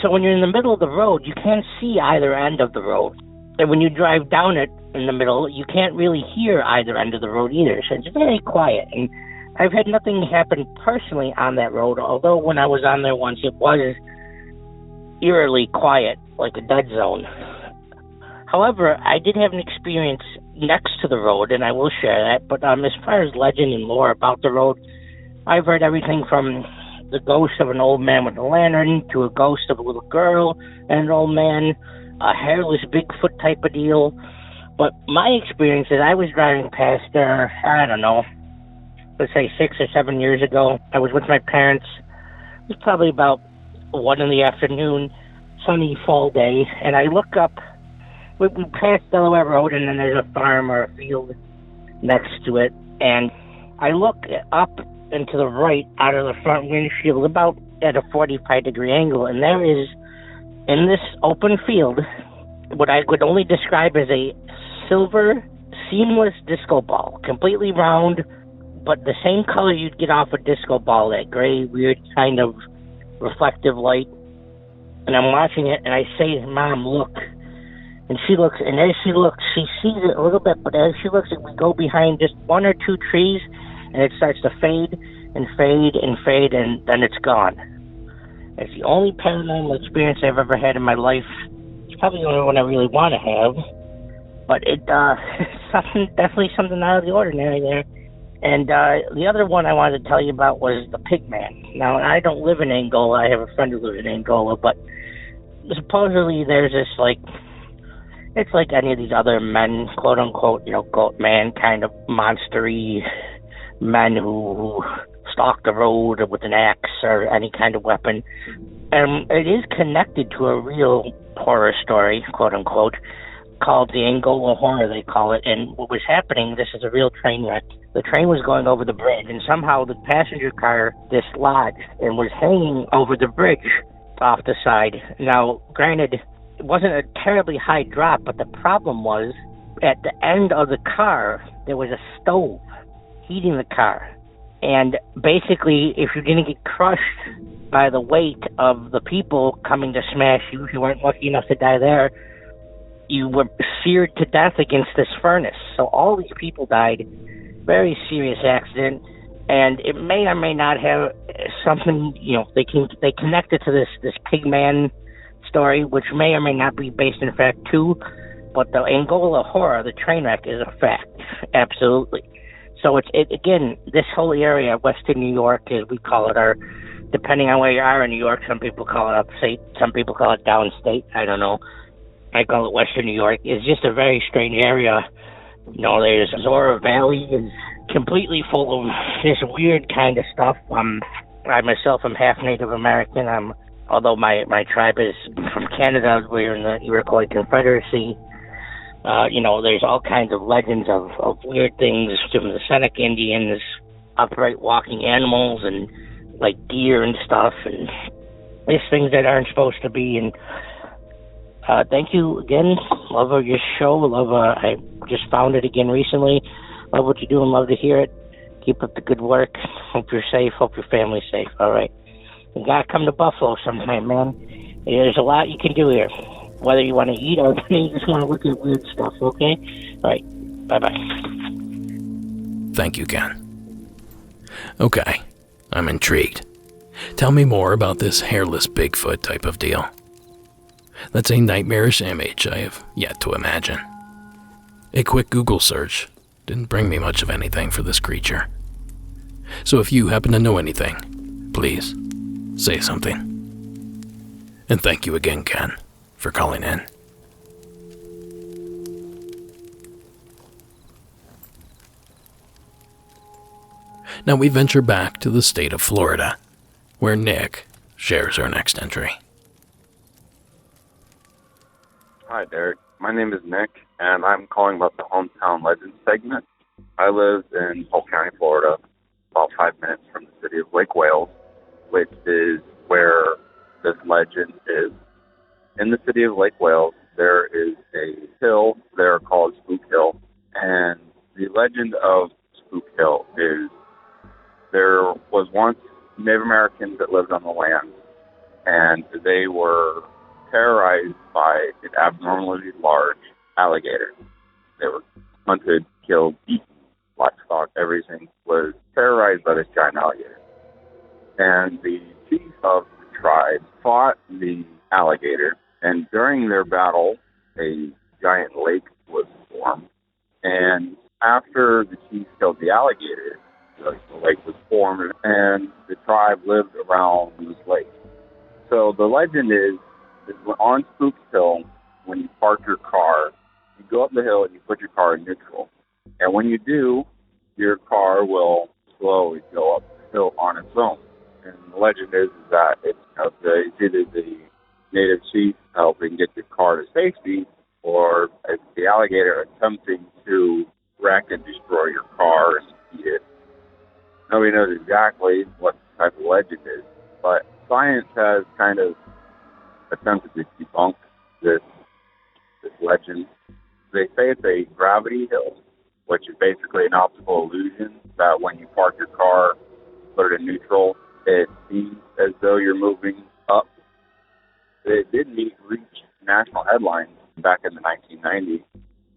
So when you're in the middle of the road, you can't see either end of the road. And when you drive down it in the middle, you can't really hear either end of the road either. So it's very quiet. And I've had nothing happen personally on that road, although when I was on there once, it was eerily quiet, like a dead zone. However, I did have an experience next to the road, and I will share that. But as far as legend and lore about the road, I've heard everything from the ghost of an old man with a lantern to a ghost of a little girl and an old man, a hairless Bigfoot type of deal. But my experience is I was driving past there, I don't know, let's say 6 or 7 years ago. I was with my parents. It was probably about 1 in the afternoon, sunny fall day, and I look up. We passed Delaware Road, and then there's a farm or a field next to it, and I look up and to the right out of the front windshield about at a 45-degree angle, and there is, in this open field, what I would only describe as a silver, seamless disco ball, completely round, but the same color you'd get off a disco ball, that gray, weird kind of reflective light. And I'm watching it, and I say, Mom, look. And she looks, and as she looks, she sees it a little bit, but as she looks, we go behind just 1 or 2 trees, and it starts to fade and fade and fade, and then it's gone. It's the only paranormal experience I've ever had in my life. It's probably the only one I really want to have, but it's definitely something out of the ordinary there. And the other one I wanted to tell you about was the Pigman. Now, I don't live in Angola. I have a friend who lives in Angola, but supposedly there's this, it's like any of these other men, quote-unquote, goat man kind of monster-y men who stalk the road with an axe or any kind of weapon. And it is connected to a real horror story, quote-unquote, called the Angola Horror, they call it. And what was happening, this is a real train wreck. The train was going over the bridge, and somehow the passenger car dislodged and was hanging over the bridge off the side. Now, granted, it wasn't a terribly high drop, but the problem was at the end of the car, there was a stove heating the car. And basically, if you didn't get crushed by the weight of the people coming to smash you, if you weren't lucky enough to die there, you were seared to death against this furnace. So all these people died. Very serious accident. And it may or may not have something, they connected to this Pigman story, which may or may not be based in fact too. But the Angola Horror, the train wreck, is a fact. Absolutely. So it's again, this whole area, Western New York, as we call it, or depending on where you are in New York, some people call it upstate, some people call it downstate. I don't know. I call it Western New York. It's just a very strange area. There's Zora Valley is completely full of this weird kind of stuff. I myself am half Native American. Although my tribe is from Canada, we're in the Iroquois Confederacy. There's all kinds of legends of weird things from the Seneca Indians, upright walking animals and like deer and stuff, and there's things that aren't supposed to be. And thank you again. Love your show. I just found it again recently. Love what you do and love to hear it. Keep up the good work. Hope you're safe. Hope your family's safe. All right. You gotta come to Buffalo sometime, man. There's a lot you can do here. Whether you want to eat or you just want to look at weird stuff, okay? All right. Bye-bye. Thank you, Ken. Okay. I'm intrigued. Tell me more about this hairless Bigfoot type of deal. That's a nightmarish image I have yet to imagine. A quick Google search didn't bring me much of anything for this creature. So if you happen to know anything, please say something. And thank you again, Ken, for calling in. Now we venture back to the state of Florida, where Nick shares our next entry. Hi, Derek. My name is Nick, and I'm calling about the Hometown Legends segment. I live in Polk County, Florida, about 5 minutes from the city of Lake Wales, which is where this legend is. In the city of Lake Wales, there is a hill there called Spook Hill, and the legend of Spook Hill is there was once Native Americans that lived on the land, and they were terrorized by an abnormally large alligator. They were hunted, killed, eaten, livestock, everything was terrorized by this giant alligator. And the chief of the tribe fought the alligator, and during their battle, a giant lake was formed. And after the chief killed the alligator, the lake was formed, and the tribe lived around this lake. So the legend is on Spook Hill, when you park your car, you go up the hill and you put your car in neutral. And when you do, your car will slowly go up the hill on its own. And the legend is that it's either the native chief helping get your car to safety, or it's the alligator attempting to wreck and destroy your car and eat it. Nobody knows exactly what type of legend is, but science has kind of attempted to debunk this legend. They say it's a gravity hill, which is basically an optical illusion that when you park your car, put it in neutral, it seems as though you're moving up. It did reach national headlines back in the 1990s.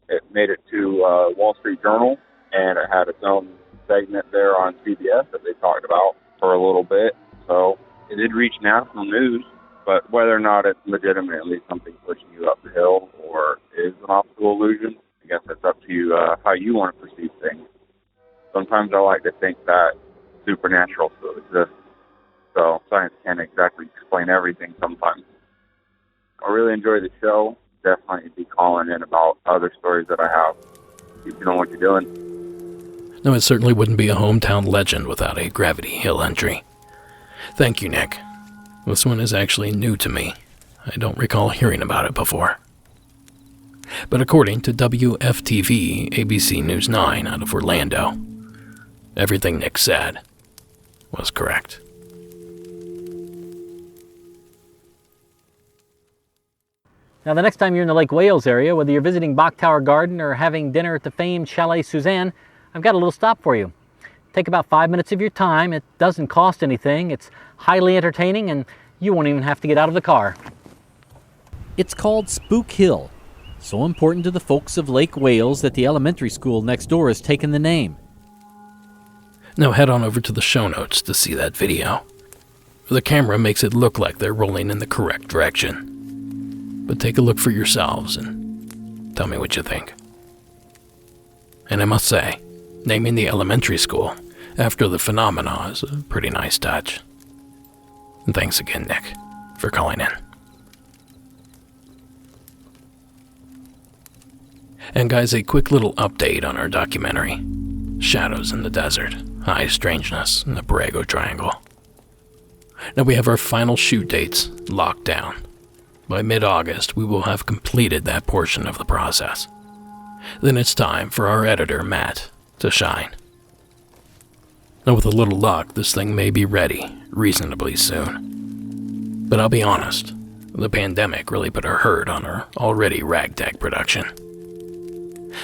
It made it to Wall Street Journal, and it had its own segment there on CBS that they talked about for a little bit. So it did reach national news, but whether or not it's legitimately something pushing you up the hill or is an optical illusion, I guess that's up to you how you want to perceive things. Sometimes I like to think that supernatural still exists, so science can't exactly explain everything sometimes. I really enjoy the show. Definitely be calling in about other stories that I have. Keep doing what you're doing. No, it certainly wouldn't be a hometown legend without a Gravity Hill entry. Thank you, Nick. This one is actually new to me. I don't recall hearing about it before. But according to WFTV ABC News 9 out of Orlando, everything Nick said was correct. Now, the next time you're in the Lake Wales area, whether you're visiting Bok Tower Garden or having dinner at the famed Chalet Suzanne, I've got a little stop for you. Take about 5 minutes of your time. It doesn't cost anything. It's highly entertaining, and you won't even have to get out of the car. It's called Spook Hill, so important to the folks of Lake Wales that the elementary school next door has taken the name. Now head on over to the show notes to see that video. The camera makes it look like they're rolling in the correct direction. But take a look for yourselves and tell me what you think. And I must say, naming the elementary school after the phenomena is a pretty nice touch. And thanks again, Nick, for calling in. And guys, a quick little update on our documentary, Shadows in the Desert, High Strangeness in the Borrego Triangle. Now we have our final shoot dates locked down. By mid-August, we will have completed that portion of the process. Then it's time for our editor, Matt, to shine. Now with a little luck, this thing may be ready reasonably soon. But I'll be honest, the pandemic really put a hurt on our already ragtag production.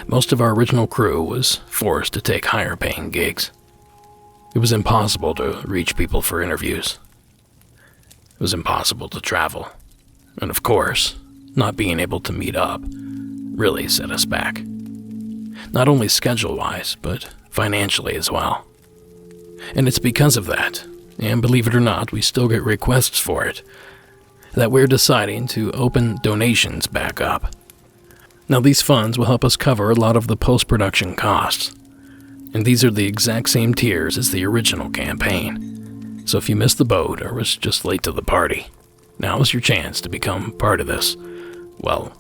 Most of our original crew was forced to take higher-paying gigs. It was impossible to reach people for interviews. It was impossible to travel. And of course, not being able to meet up really set us back. Not only schedule-wise, but financially as well. And it's because of that, and believe it or not, we still get requests for it, that we're deciding to open donations back up. Now these funds will help us cover a lot of the post-production costs. And these are the exact same tiers as the original campaign. So if you missed the boat or was just late to the party, now is your chance to become part of this, well,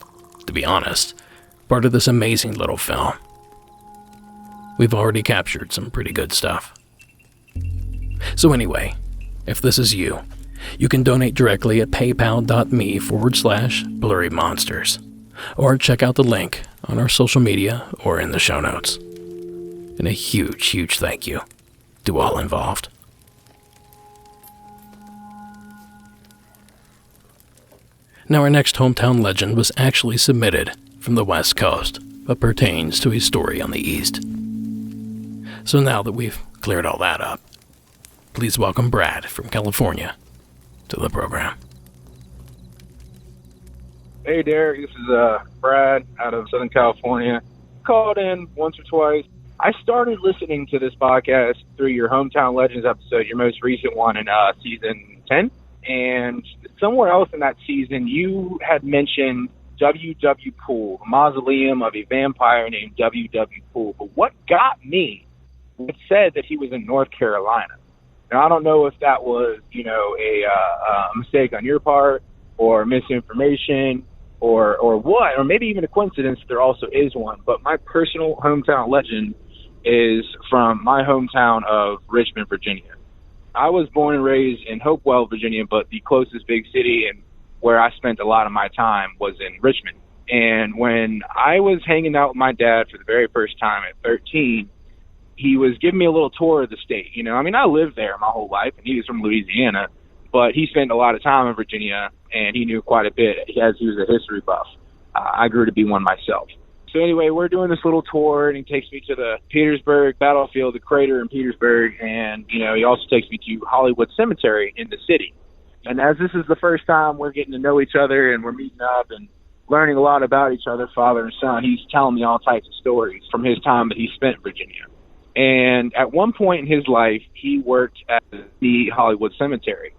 to be honest, part of this amazing little film. We've already captured some pretty good stuff. So anyway, if this is you, you can donate directly at paypal.me/blurrymonsters, or check out the link on our social media or in the show notes. And a huge, huge thank you to all involved. Now, our next hometown legend was actually submitted from the West Coast, but pertains to a story on the East. So now that we've cleared all that up, please welcome Brad from California to the program. Hey, Derek, this is Brad out of Southern California. Called in once or twice. I started listening to this podcast through your Hometown Legends episode, your most recent one in season 10. And somewhere else in that season, you had mentioned W.W. Poole, the mausoleum of a vampire named W.W. Poole. But what got me, it said that he was in North Carolina. Now, I don't know if that was, a mistake on your part or misinformation or what, or maybe even a coincidence there also is one. But my personal hometown legend is from my hometown of Richmond, Virginia. I was born and raised in Hopewell, Virginia, but the closest big city and where I spent a lot of my time was in Richmond. And when I was hanging out with my dad for the very first time at 13, he was giving me a little tour of the state. I lived there my whole life, and he was from Louisiana, but he spent a lot of time in Virginia, and he knew quite a bit as he was a history buff. I grew to be one myself. So anyway, we're doing this little tour, and he takes me to the Petersburg battlefield, the crater in Petersburg, and, he also takes me to Hollywood Cemetery in the city. And as this is the first time we're getting to know each other and we're meeting up and learning a lot about each other, father and son, he's telling me all types of stories from his time that he spent in Virginia. And at one point in his life, he worked at the Hollywood Cemetery.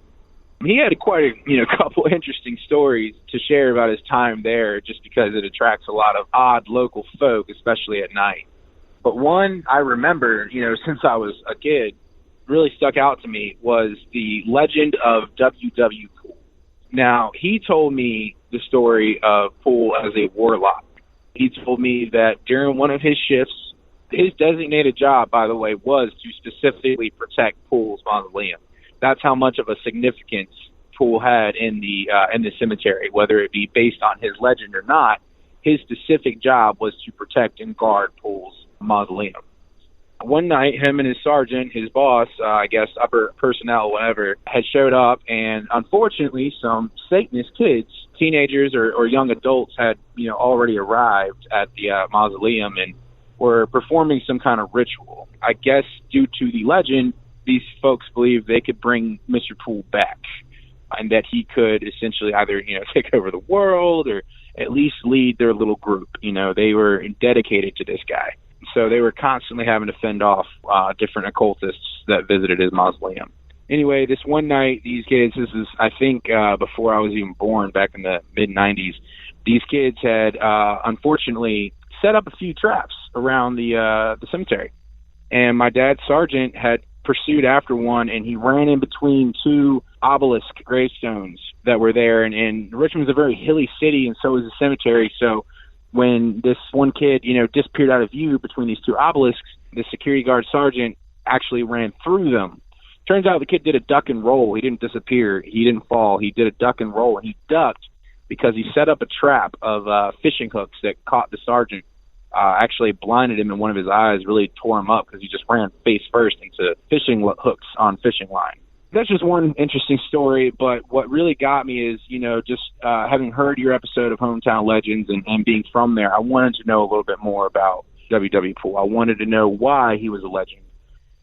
He had quite a couple interesting stories to share about his time there, just because it attracts a lot of odd local folk, especially at night. But one I remember, since I was a kid, really stuck out to me was the legend of W.W. Poole. Now, he told me the story of Poole as a warlock. He told me that during one of his shifts, his designated job, by the way, was to specifically protect Poole's mausoleum. That's how much of a significance Poole had in the cemetery, whether it be based on his legend or not. His specific job was to protect and guard Poole's mausoleum. One night, him and his sergeant, his boss, upper personnel, whatever, had showed up, and unfortunately, some Satanist kids, teenagers or young adults, had already arrived at the mausoleum and were performing some kind of ritual. I guess due to the legend, these folks believed they could bring Mr. Poole back, and that he could essentially either, take over the world or at least lead their little group. They were dedicated to this guy. So they were constantly having to fend off different occultists that visited his mausoleum. Anyway, this one night, these kids, this is, I think, before I was even born, back in the mid-'90s, these kids had, unfortunately, set up a few traps around the cemetery. And my dad's sergeant had pursued after one, and he ran in between two obelisk gravestones that were there. And Richmond's a very hilly city, and so is the cemetery. So when this one kid, disappeared out of view between these two obelisks, the security guard sergeant actually ran through them. Turns out the kid did a duck and roll. He didn't disappear. He didn't fall. He did a duck and roll, and he ducked because he set up a trap of fishing hooks that caught the sergeant. Actually blinded him in one of his eyes, really tore him up because he just ran face first into fishing hooks on fishing line. That's just one interesting story, but what really got me is, just having heard your episode of Hometown Legends and being from there, I wanted to know a little bit more about W.W. Poole. I wanted to know why he was a legend.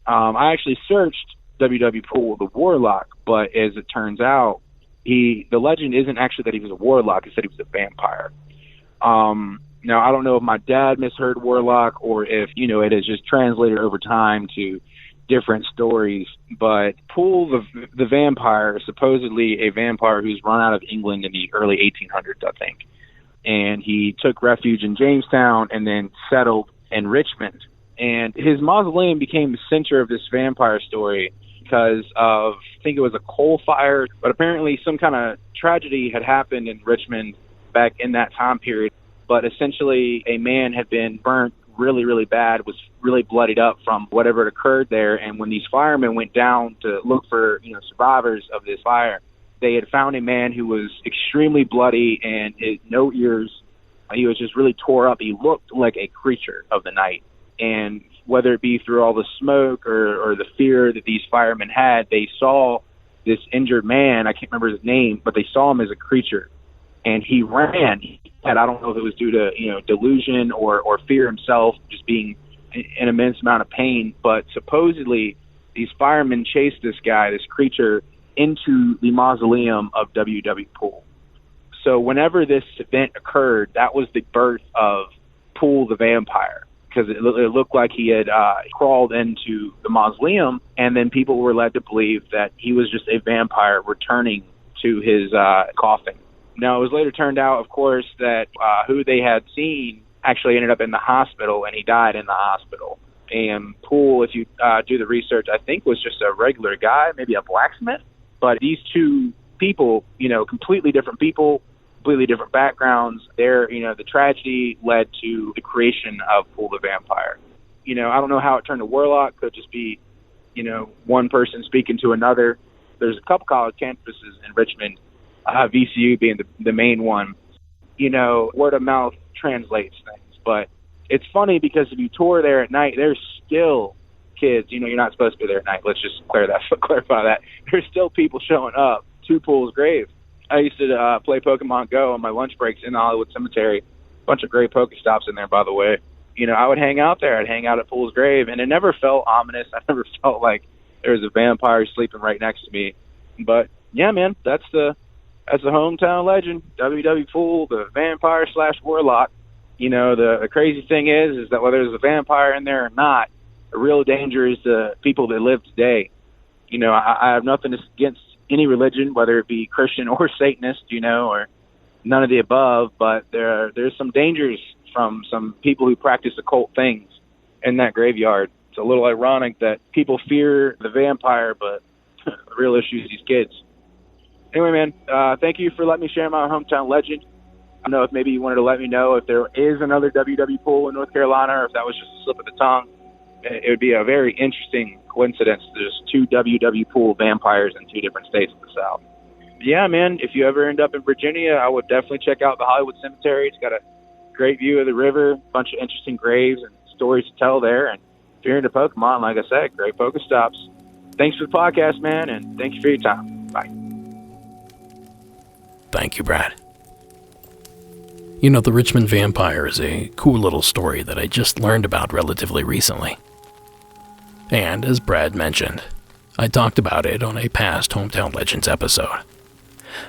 I actually searched W.W. Poole, the warlock, but as it turns out, the legend isn't actually that he was a warlock, it's that he was a vampire. Now, I don't know if my dad misheard warlock or if, it has just translated over time to different stories. But Poole, the vampire, supposedly a vampire who's run out of England in the early 1800s, I think. And he took refuge in Jamestown and then settled in Richmond. And his mausoleum became the center of this vampire story because of, I think it was a coal fire, but apparently some kind of tragedy had happened in Richmond back in that time period. But essentially, a man had been burnt really, really bad, was really bloodied up from whatever had occurred there. And when these firemen went down to look for, survivors of this fire, they had found a man who was extremely bloody and no ears. He was just really tore up. He looked like a creature of the night. And whether it be through all the smoke or the fear that these firemen had, they saw this injured man. I can't remember his name, but they saw him as a creature. And he ran. And I don't know if it was due to, delusion or fear himself, just being in an immense amount of pain. But supposedly these firemen chased this guy, this creature, into the mausoleum of W.W. Poole. So whenever this event occurred, that was the birth of Poole the vampire, because it looked like he had crawled into the mausoleum, and then people were led to believe that he was just a vampire returning to his coffin. Now, it was later turned out, of course, that who they had seen actually ended up in the hospital, and he died in the hospital. And Poole, if you do the research, I think was just a regular guy, maybe a blacksmith. But these two people, completely different people, completely different backgrounds. The tragedy led to the creation of Poole the vampire. I don't know how it turned to warlock. Could just be, one person speaking to another. There's a couple college campuses in Richmond, VCU being the main one. Word of mouth translates things. But it's funny because if you tour there at night, there's still kids. You're not supposed to be there at night. Let's just clarify that. There's still people showing up to Poole's grave. I used to play Pokemon Go on my lunch breaks in the Hollywood Cemetery. Bunch of great Pokestops in there, by the way. I would hang out there. I'd hang out at Poole's grave, and it never felt ominous. I never felt like there was a vampire sleeping right next to me. But yeah, man, that's the hometown legend, W.W. Poole, the vampire / warlock. The crazy thing is that whether there's a vampire in there or not, the real danger is the people that live today. I have nothing against any religion, whether it be Christian or Satanist, or none of the above, but there's some dangers from some people who practice occult things in that graveyard. It's a little ironic that people fear the vampire, but the real issue is these kids. Anyway, man, thank you for letting me share my hometown legend. I don't know if maybe you wanted to let me know if there is another W.W. Poole in North Carolina, or if that was just a slip of the tongue. It would be a very interesting coincidence. There's two W.W. Poole vampires in two different states of the South. Yeah, man, if you ever end up in Virginia, I would definitely check out the Hollywood Cemetery. It's got a great view of the river, a bunch of interesting graves and stories to tell there. And if you're into Pokemon, like I said, great Pokestops. Thanks for the podcast, man, and thank you for your time. Bye. Thank you, Brad. The Richmond Vampire is a cool little story that I just learned about relatively recently. And as Brad mentioned, I talked about it on a past Hometown Legends episode.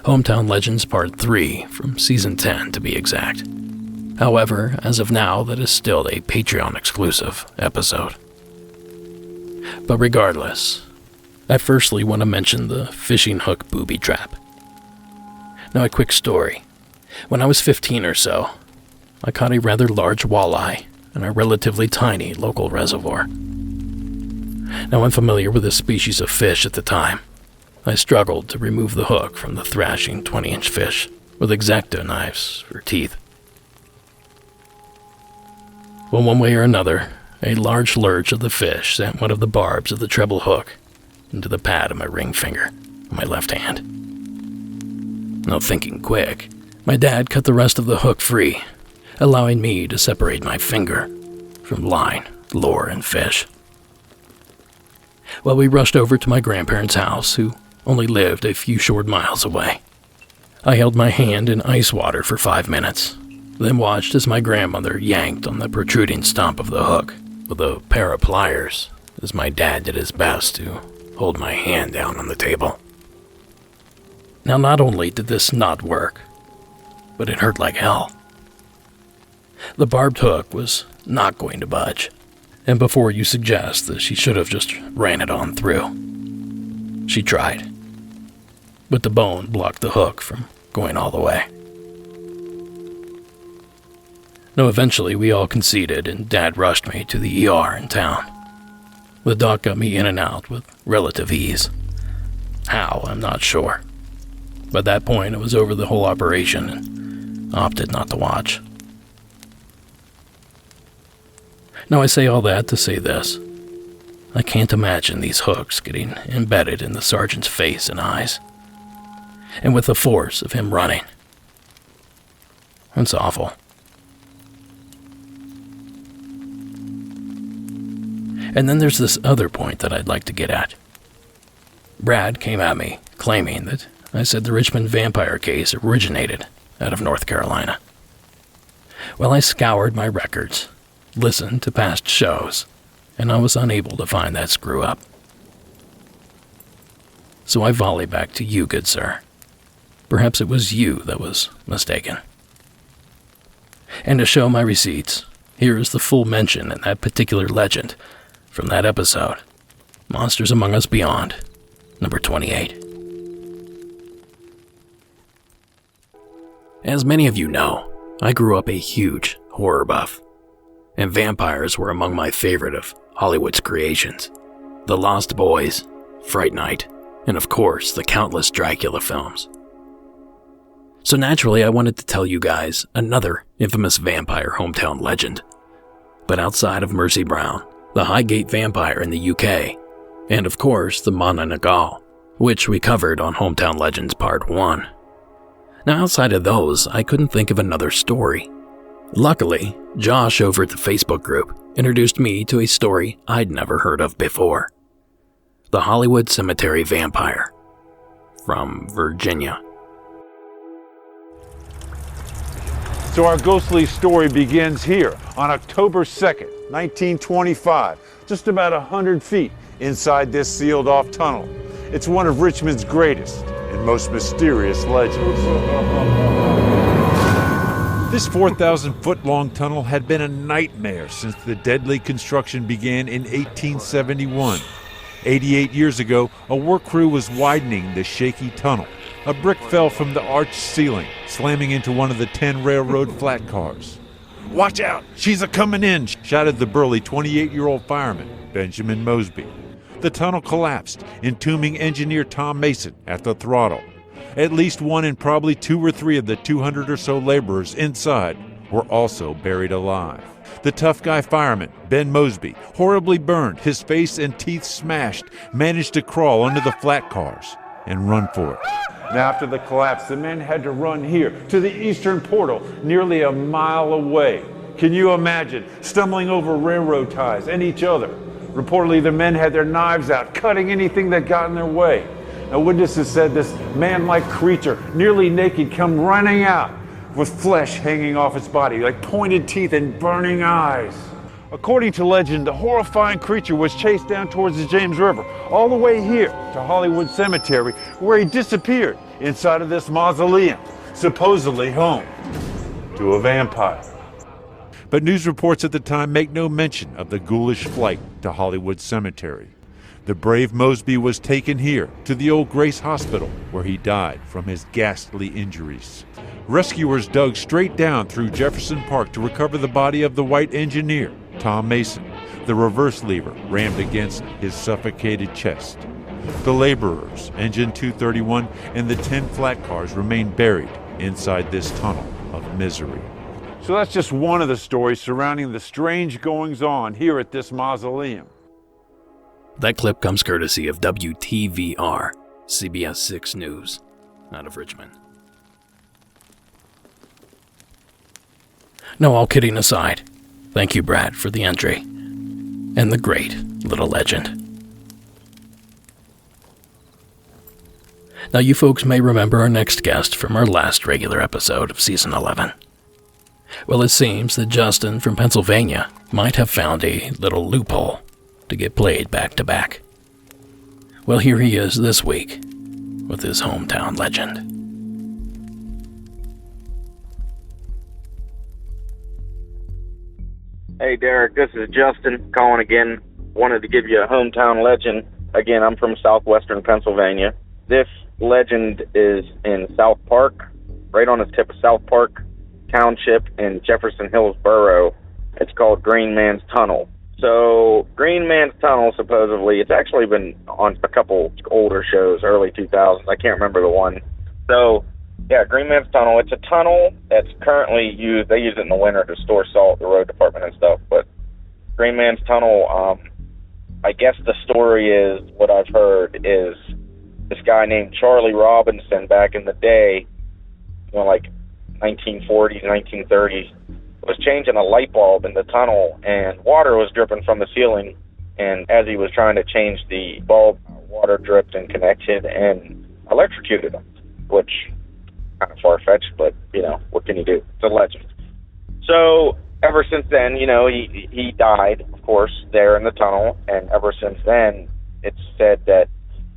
Hometown Legends Part 3 from Season 10 to be exact. However, as of now, that is still a Patreon exclusive episode. But regardless, I firstly want to mention the fishing hook booby trap. Now a quick story. When I was 15 or so, I caught a rather large walleye in a relatively tiny local reservoir. Now, unfamiliar with this species of fish at the time, I struggled to remove the hook from the thrashing 20-inch fish with X-Acto knives for teeth. Well, one way or another, a large lurch of the fish sent one of the barbs of the treble hook into the pad of my ring finger on my left hand. Now, thinking quick, my dad cut the rest of the hook free, allowing me to separate my finger from line, lure, and fish. Well, we rushed over to my grandparents' house, who only lived a few short miles away. I held my hand in ice water for 5 minutes, then watched as my grandmother yanked on the protruding stump of the hook with a pair of pliers, as my dad did his best to hold my hand down on the table. Now, not only did this not work, but it hurt like hell. The barbed hook was not going to budge, and before you suggest that she should have just ran it on through, she tried, but the bone blocked the hook from going all the way. Now, eventually we all conceded, and Dad rushed me to the ER in town. The doc got me in and out with relative ease. How, I'm not sure. By that point, it was over the whole operation and opted not to watch. Now I say all that to say this. I can't imagine these hooks getting embedded in the sergeant's face and eyes. And with the force of him running. It's awful. And then there's this other point that I'd like to get at. Brad came at me, claiming that I said the Richmond vampire case originated out of North Carolina. Well, I scoured my records, listened to past shows, and I was unable to find that screw up. So I volley back to you, good sir. Perhaps it was you that was mistaken. And to show my receipts, here is the full mention in that particular legend from that episode, Monsters Among Us Beyond, number 28. As many of you know, I grew up a huge horror buff, and vampires were among my favorite of Hollywood's creations. The Lost Boys, Fright Night, and of course the countless Dracula films. So naturally I wanted to tell you guys another infamous vampire hometown legend. But outside of Mercy Brown, the Highgate vampire in the UK, and of course the Mana Nagal, which we covered on Hometown Legends Part 1. Now outside of those, I couldn't think of another story. Luckily, Josh over at the Facebook group introduced me to a story I'd never heard of before. The Hollywood Cemetery Vampire, from Virginia. So our ghostly story begins here on October 2nd, 1925, just about 100 feet inside this sealed-off tunnel. It's one of Richmond's greatest and most mysterious legends. This 4,000-foot-long tunnel had been a nightmare since the deadly construction began in 1871. 88 years ago, a work crew was widening the shaky tunnel. A brick fell from the arched ceiling, slamming into one of the 10 railroad flat cars. "Watch out, she's a-comin' in," shouted the burly 28-year-old fireman, Benjamin Mosby. The tunnel collapsed, entombing engineer Tom Mason at the throttle. At least one and probably 2 or 3 of the 200 or so laborers inside were also buried alive. The tough guy fireman, Ben Mosby, horribly burned, his face and teeth smashed, managed to crawl under the flat cars and run for it. Now, after the collapse, the men had to run here to the eastern portal, nearly a mile away. Can you imagine stumbling over railroad ties and each other? Reportedly, the men had their knives out, cutting anything that got in their way. Now, witnesses said this man-like creature, nearly naked, come running out with flesh hanging off its body, like pointed teeth and burning eyes. According to legend, the horrifying creature was chased down towards the James River, all the way here to Hollywood Cemetery, where he disappeared inside of this mausoleum, supposedly home to a vampire. But news reports at the time make no mention of the ghoulish flight to Hollywood Cemetery. The brave Mosby was taken here to the old Grace Hospital, where he died from his ghastly injuries. Rescuers dug straight down through Jefferson Park to recover the body of the white engineer, Tom Mason. The reverse lever rammed against his suffocated chest. The laborers, Engine 231, and the 10 flat cars remain buried inside this tunnel of misery. So that's just one of the stories surrounding the strange goings-on here at this mausoleum. That clip comes courtesy of WTVR, CBS 6 News, out of Richmond. No, all kidding aside, thank you, Brad, for the entry and the great little legend. Now, you folks may remember our next guest from our last regular episode of Season 11. Well, it seems that Justin from Pennsylvania might have found a little loophole to get played back-to-back. Well, here he is this week with his hometown legend. Hey, Derek, this is Justin calling again. Wanted to give you a hometown legend. Again, I'm from southwestern Pennsylvania. This legend is in South Park, right on the tip of South Park Township in Jefferson Hills Borough. It's called Green Man's Tunnel. So, Green Man's Tunnel, supposedly, it's actually been on a couple older shows, early 2000s. I can't remember the one. So, yeah, Green Man's Tunnel. It's a tunnel that's currently used. They use it in the winter to store salt, the road department and stuff. But Green Man's Tunnel, I guess the story is, what I've heard is, this guy named Charlie Robinson back in the day, like 1940s, 1930s, was changing a light bulb in the tunnel, and water was dripping from the ceiling. And as he was trying to change the bulb, water dripped and connected and electrocuted him, which kind of far-fetched, but, what can you do? It's a legend. So ever since then, he died, of course, there in the tunnel, and ever since then, it's said that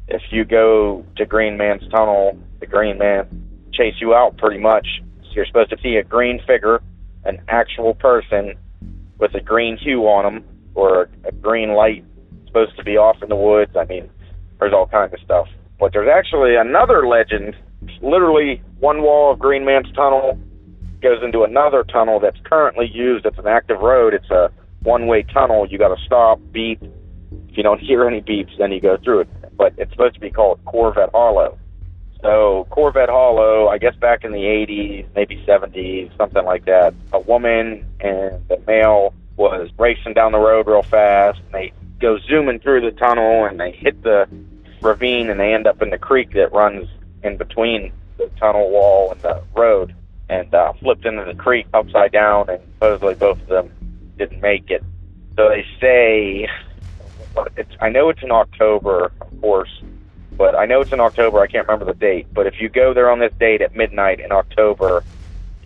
if you go to Green Man's Tunnel, the Green Man chase you out pretty much. So you're supposed to see a green figure, an actual person with a green hue on them, or a green light supposed to be off in the woods. I mean, there's all kinds of stuff. But there's actually another legend. Literally, one wall of Green Man's Tunnel goes into another tunnel that's currently used. It's an active road. It's a one-way tunnel. You got to stop, beep. If you don't hear any beeps, then you go through it. But it's supposed to be called Corvette Hollow. So Corvette Hollow, I guess back in the 80s, maybe 70s, something like that, a woman and the male was racing down the road real fast, and they go zooming through the tunnel, and they hit the ravine, and they end up in the creek that runs in between the tunnel wall and the road, and flipped into the creek upside down, and supposedly both of them didn't make it. So they say, I know it's in October, of course, but I know it's in October, I can't remember the date, but if you go there on this date at midnight in October,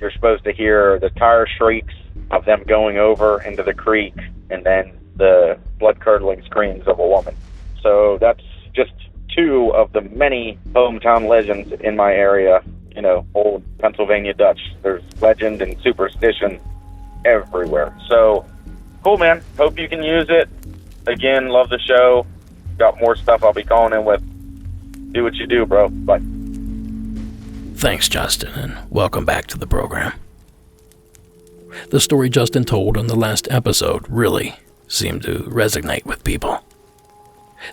you're supposed to hear the tire shrieks of them going over into the creek, and then the blood-curdling screams of a woman. So that's just two of the many hometown legends in my area, old Pennsylvania Dutch. There's legend and superstition everywhere. So, cool, man. Hope you can use it. Again, love the show. Got more stuff I'll be calling in with. Do what you do, bro. Bye. Thanks, Justin, and welcome back to the program. The story Justin told on the last episode really seemed to resonate with people.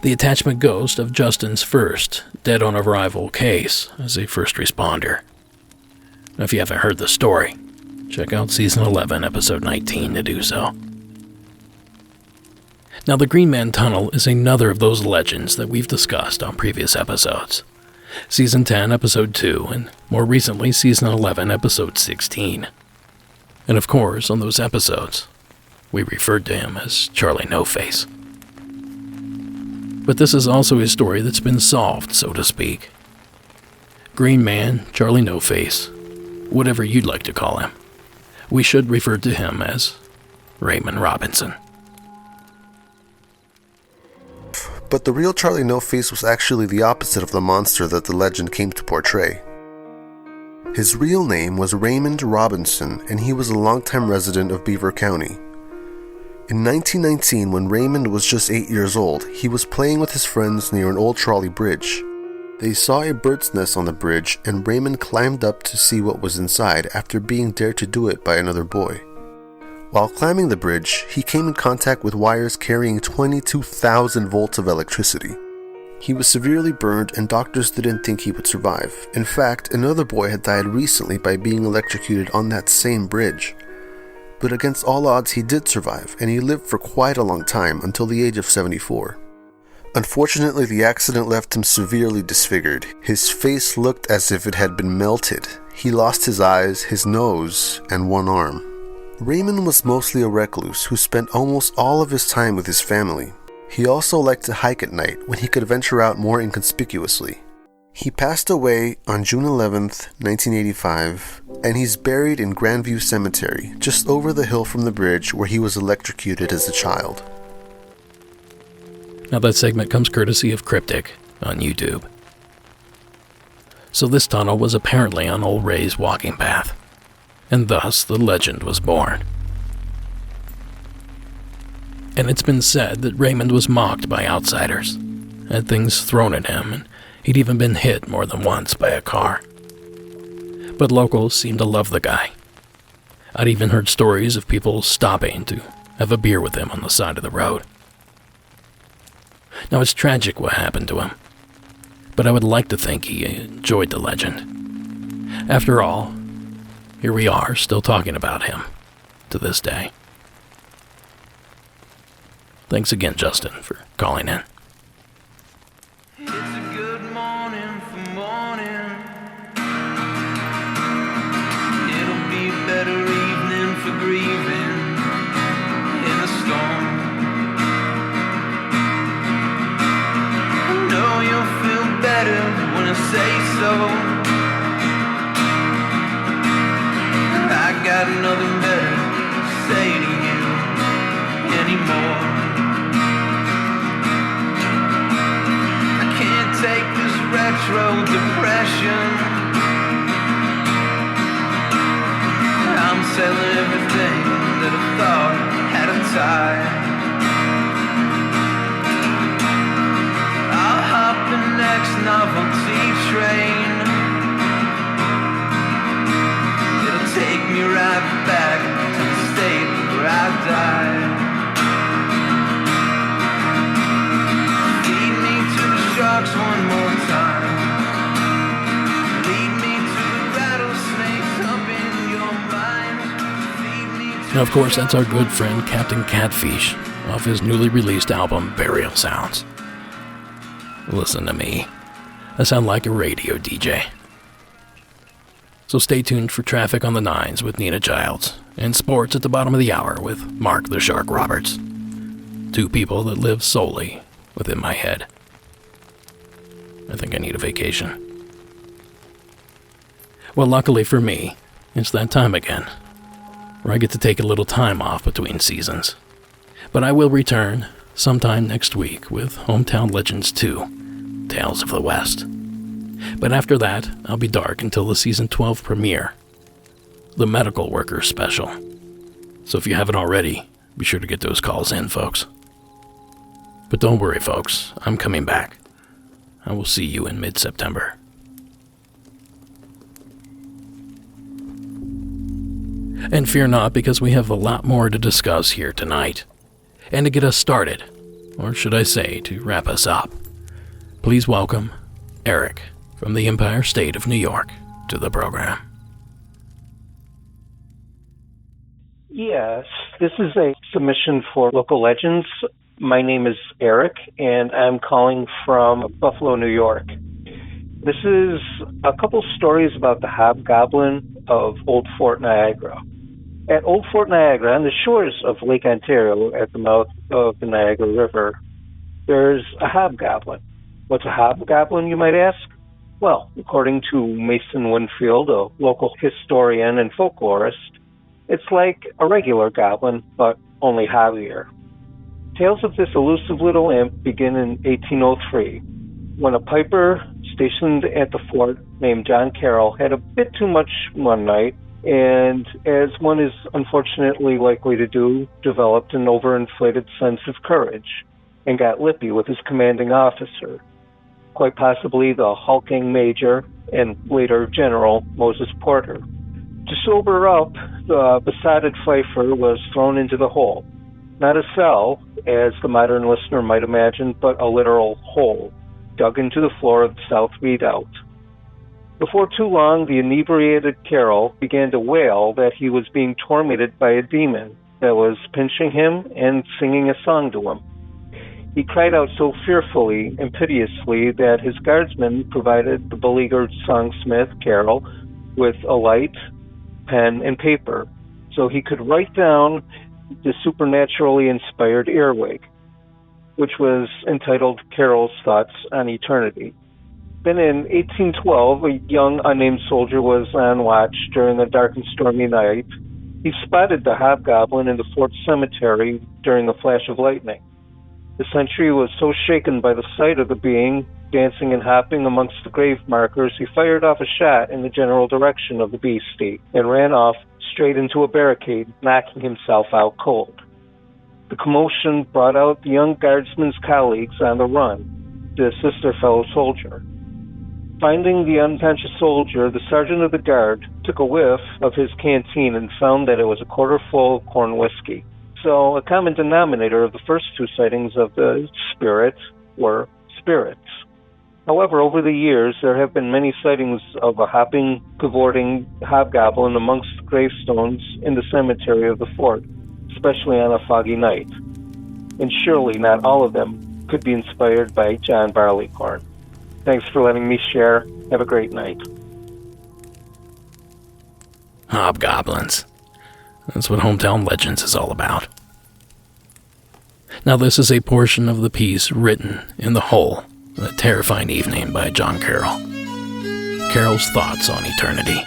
The attachment ghost of Justin's first dead-on-arrival case as a first responder. Now, if you haven't heard the story, check out Season 11, Episode 19 to do so. Now, the Green Man Tunnel is another of those legends that we've discussed on previous episodes. Season 10, Episode 2, and more recently, Season 11, Episode 16. And of course, on those episodes, we referred to him as Charlie No-Face. But this is also a story that's been solved, so to speak. Green Man, Charlie No-Face, whatever you'd like to call him. We should refer to him as Raymond Robinson. But the real Charlie No-Face was actually the opposite of the monster that the legend came to portray. His real name was Raymond Robinson, and he was a longtime resident of Beaver County. In 1919, when Raymond was just 8 years old, he was playing with his friends near an old trolley bridge. They saw a bird's nest on the bridge, and Raymond climbed up to see what was inside after being dared to do it by another boy. While climbing the bridge, he came in contact with wires carrying 22,000 volts of electricity. He was severely burned, and doctors didn't think he would survive. In fact, another boy had died recently by being electrocuted on that same bridge. But against all odds, he did survive, and he lived for quite a long time, until the age of 74. Unfortunately, the accident left him severely disfigured. His face looked as if it had been melted. He lost his eyes, his nose, and one arm. Raymond was mostly a recluse who spent almost all of his time with his family. He also liked to hike at night when he could venture out more inconspicuously. He passed away on June 11th, 1985, and he's buried in Grandview Cemetery, just over the hill from the bridge where he was electrocuted as a child. Now that segment comes courtesy of Cryptic on YouTube. So this tunnel was apparently on old Ray's walking path, and thus the legend was born. And it's been said that Raymond was mocked by outsiders, had things thrown at him, and he'd even been hit more than once by a car. But locals seemed to love the guy. I'd even heard stories of people stopping to have a beer with him on the side of the road. Now, it's tragic what happened to him, but I would like to think he enjoyed the legend. After all, here we are, still talking about him to this day. Thanks again, Justin, for calling in. It's a good morning for morning. It'll be a better evening for grieving in a storm. I know you'll feel better when I say so. I got nothing better to say to you anymore. I can't take this retro depression. I'm selling everything that I thought had a tie. I'll hop the next novelty train. It'll take me right back to the state where I died. Lead me to the sharks one more time. Lead me to the rattlesnakes up in your mind. Feed me to Now, of course, that's our good friend Captain Catfish off his newly released album, Burial Sounds. Listen to me. I sound like a radio DJ. So stay tuned for Traffic on the Nines with Nina Childs and sports at the bottom of the hour with Mark the Shark Roberts. Two people that live solely within my head. I think I need a vacation. Well, luckily for me, it's that time again, where I get to take a little time off between seasons. But I will return sometime next week with Hometown Legends 2, Tales of the West. But after that, I'll be dark until the season 12 premiere, the Medical Workers Special. So if you haven't already, be sure to get those calls in, folks. But don't worry, folks, I'm coming back. I will see you in mid-September. And fear not, because we have a lot more to discuss here tonight. And to get us started, or should I say, to wrap us up, please welcome Eric from the Empire State of New York to the program. Yes, this is a submission for Local Legends. My name is Eric, and I'm calling from Buffalo, New York. This is a couple stories about the hobgoblin of Old Fort Niagara. At Old Fort Niagara, on the shores of Lake Ontario at the mouth of the Niagara River, there's a hobgoblin. What's a hobgoblin, you might ask? Well, according to Mason Winfield, a local historian and folklorist, it's like a regular goblin, but only hobbier. Tales of this elusive little imp begin in 1803, when a piper stationed at the fort named John Carroll had a bit too much one night, and as one is unfortunately likely to do, developed an overinflated sense of courage and got lippy with his commanding officer, quite possibly the hulking Major and later General Moses Porter. To sober up, the besotted fifer was thrown into the hole. Not a cell, as the modern listener might imagine, but a literal hole, dug into the floor of the South Redoubt. Before too long, the inebriated Carroll began to wail that he was being tormented by a demon that was pinching him and singing a song to him. He cried out so fearfully and piteously that his guardsmen provided the beleaguered songsmith, Carroll, with a light, pen, and paper, so he could write down the supernaturally inspired earwig, which was entitled Carroll's Thoughts on Eternity. Then in 1812, a young unnamed soldier was on watch during a dark and stormy night. He spotted the hobgoblin in the fort cemetery during a flash of lightning. The sentry was so shaken by the sight of the being dancing and hopping amongst the grave markers, he fired off a shot in the general direction of the beastie and ran off straight into a barricade, knocking himself out cold. The commotion brought out the young guardsman's colleagues on the run to assist their fellow soldier. Finding the unconscious soldier, the sergeant of the guard took a whiff of his canteen and found that it was a quarter full of corn whiskey. So a common denominator of the first two sightings of the spirit were spirits. However, over the years, there have been many sightings of a hopping, cavorting hobgoblin amongst gravestones in the cemetery of the fort, especially on a foggy night. and surely not all of them could be inspired by John Barleycorn. Thanks for letting me share. Have a great night. Hobgoblins. That's what Hometown Legends is all about. Now this is a portion of the piece written in the whole, A Terrifying Evening by John Carroll. Carroll's thoughts on eternity.